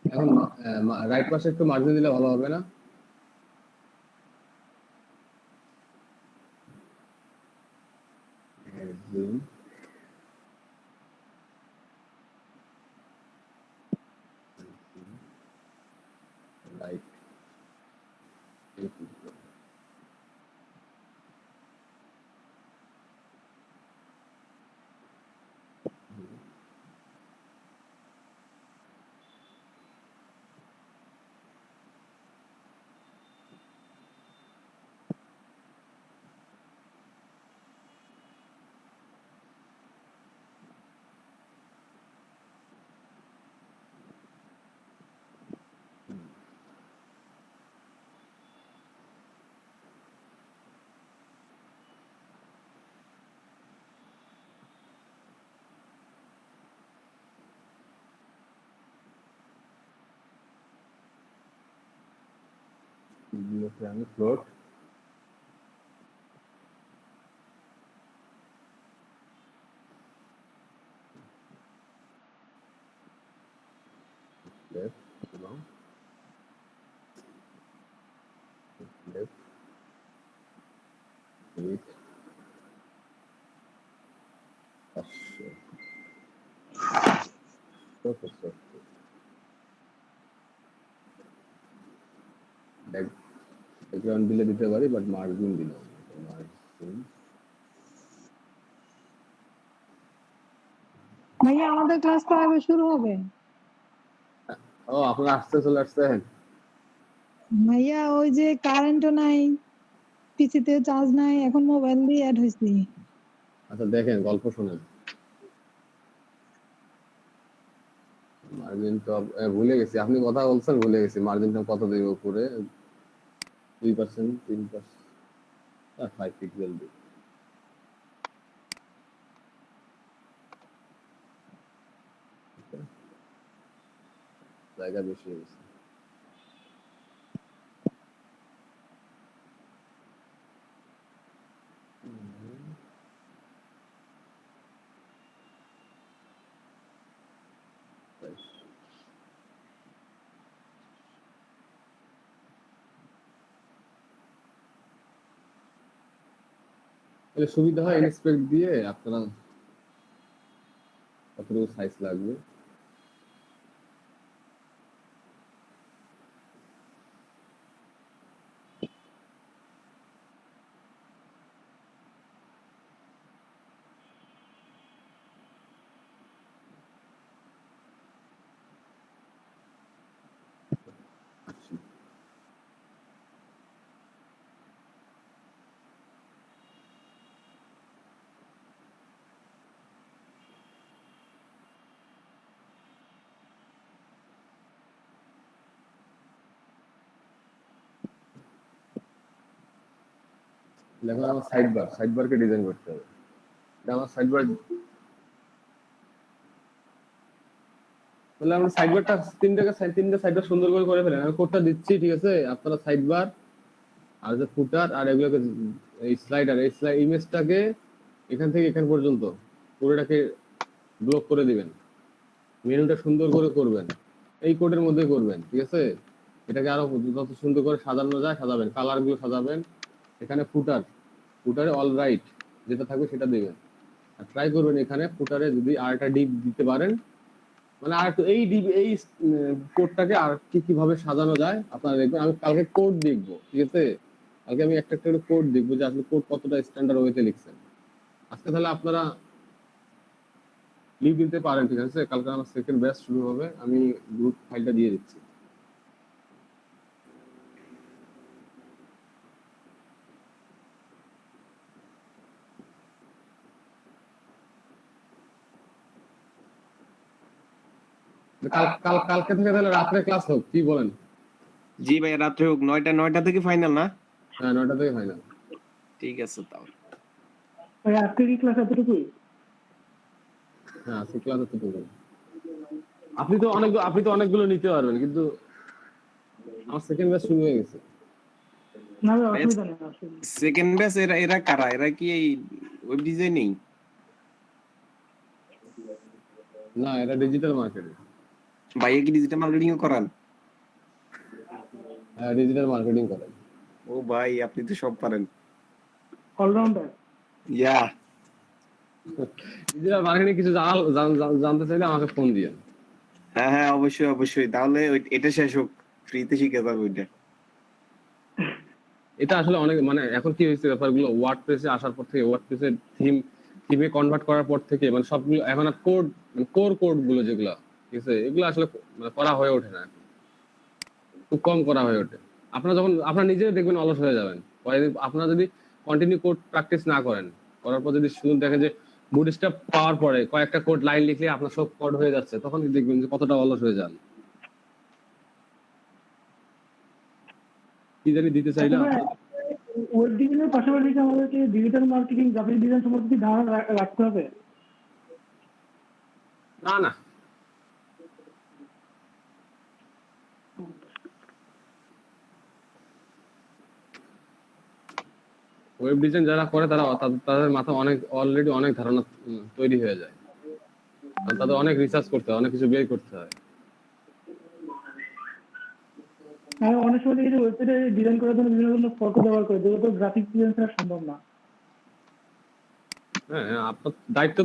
এখন রাইট পাশে একটু মার্জিন দিলে ভালো হবে না? জুম রাইট আমি ফ্লোট left এবং left with ব্যাকগ্রাউন্ড দিলে দিতে পারি বাট মার্জিন দিলাম মার্জিন
ভাইয়া আমাদের ক্লাস তো আগে শুরু হবে।
ও আপনারা আসতে চলে আসছেন
ভাইয়া ওই যে কারেন্টও নাই, পিসিতে চার্জ নাই, এখন মোবাইল দিয়ে অ্যাড হইছি।
আচ্ছা দেখেন গল্প শুনেন মার্জিন তো ভুলে গেছি আপনি কথা বলছেন ভুলে গেছি মার্জিনটা কত দেব উপরে 2% 3% 5 পিক্সেল দিই জায়গা বেশি হয়েছে এর সুবিধা হয় ইনস্পেক্ট দিয়ে আপনারা কতটুকু সাইজ লাগবে দেখো আমার সাইড বারকে ডিজাইন করতে হবে এটা আমার সাইড বার তাহলে আমরা সাইড বারটা তিনটা সাইড বার সুন্দর করে ফেলেন। আমি কোডটা দিচ্ছি, ঠিক আছে? আপনারা সাইড বার আর যে ফুটার আর এগুলোকে এই স্লাইডার এই ইমেজটাকে এখান থেকে এখান পর্যন্ত পুরোটাকে ব্লক করে দিবেন। মেনুটা সুন্দর করে করবেন, এই কোডের মধ্যে করবেন, ঠিক আছে? এটাকে আরো যত সুন্দর করে সাজানো যায় সাজাবেন, কালার গুলো সাজাবেন। এখানে ফুটারে অল রাইট যেটা থাকবে সেটা দিবেন। আর ট্রাই করবেন এখানে ফুটারে যদি আর একটা ডিপ দিতে পারেন, মানে আর একটু এই ডিপ এই কোডটাকে আর কিভাবে সাজানো যায় আপনারা দেখবেন। আমি কালকে কোড দেখবো, ঠিক আছে? কালকে আমি একটা একটা কোড দেখবো যে আসলে কোড কতটা স্ট্যান্ডার্ড ওয়েতে লিখছেন। আজকে তাহলে আপনারা লিভ দিতে পারেন, ঠিক আছে? কালকে আমার সেকেন্ড ব্যাচ শুরু হবে, আমি গ্রুপ ফাইলটা দিয়ে দিচ্ছি। কালকে থেকে তাহলে রাত্রে ক্লাস হোক, কি বলেন?
জি ভাই, রাত্রে হোক। 9টা থেকে ফাইনাল না?
হ্যাঁ, 9টা থেকে ফাইনাল।
ঠিক আছে তাহলে।
ভাই আজকে কি ক্লাস এতটুকুই?
হ্যাঁ, আজকে ক্লাস এতটুকু। আপনি তো অনেকগুলো নিতে পারবেন, কিন্তু আমার সেকেন্ড ব্যাচ শুরু হয়ে গেছে।
না ভাই অসুবিধা নেই।
সেকেন্ড ব্যাচ এরা কারা? এরা কি এই ওয়েব ডিজাইনিং?
না, এরা ডিজিটাল মার্কেটিং।
ভাইয়া কি ডিজিটাল মার্কেটিং করান?
হ্যাঁ, ডিজিটাল মার্কেটিং করেন।
ও ভাই, আপনি তো সব পারেন।
অলরাউন্ডার।
ইয়া,
ডিজিটাল মার্কেটিং কিছু জানতে চাইলে আমাকে ফোন দিয়েন।
হ্যাঁ হ্যাঁ, অবশ্যই। তাহলে এটা শেষ হোক, ফ্রিতে শিখে যাবে ওইটা।
এটা আসলে অনেক, মানে এখন কি হয়েছে ব্যাপারগুলো, ওয়ার্ডপ্রেসে আসার পর থেকে, ওয়ার্ডপ্রেসের থিমে কনভার্ট করার পর থেকে মানে সবগুলো এখন আর কোড গুলো যেগুলো, ঠিক আছে, এগুলো আসলে মানে করা হয়ে ওঠে না, খুব কম করা হয়ে ওঠে। আপনারা নিজেই দেখবেন অলস হয়ে যাবেন আপনারা যদি কন্টিনিউ কোড প্র্যাকটিস না করেন। করার পর যদি শুধু দেখেন যে বুটস্ট্র্যাপ পাওয়ার পরে কয়েকটা কোড লাইন লিখলে আপনার সব কোড হয়ে যাচ্ছে, তখন দেখবেন যে কতটা অলস হয়ে যান। কি জানি দিতে চাইলাম।
ওয়েব ডিজাইনের পাশাপাশি কি আমাদেরকে ডিজিটাল মার্কেটিং, গ্রাফিক ডিজাইন সম্পর্কে কি ধারণা রাখতে হবে?
না, ওয়েব ডিজাইন যারা করে তাদের মাথা অলরেডি অনেক ধারণা তৈরি হয়ে যায়, তাদের অনেক রিসার্চ করতে হয়, অনেক কিছু বের করতে হয়।
অনেক সময় দেখি যে ওয়েবসাইটে ডিজাইন করার জন্য বিভিন্ন ধরনের ফটো ব্যবহার করে, যেগুলো তো গ্রাফিক ডিজাইন ছাড়া সম্ভব না।
হ্যাঁ, আপনার দায়িত্ব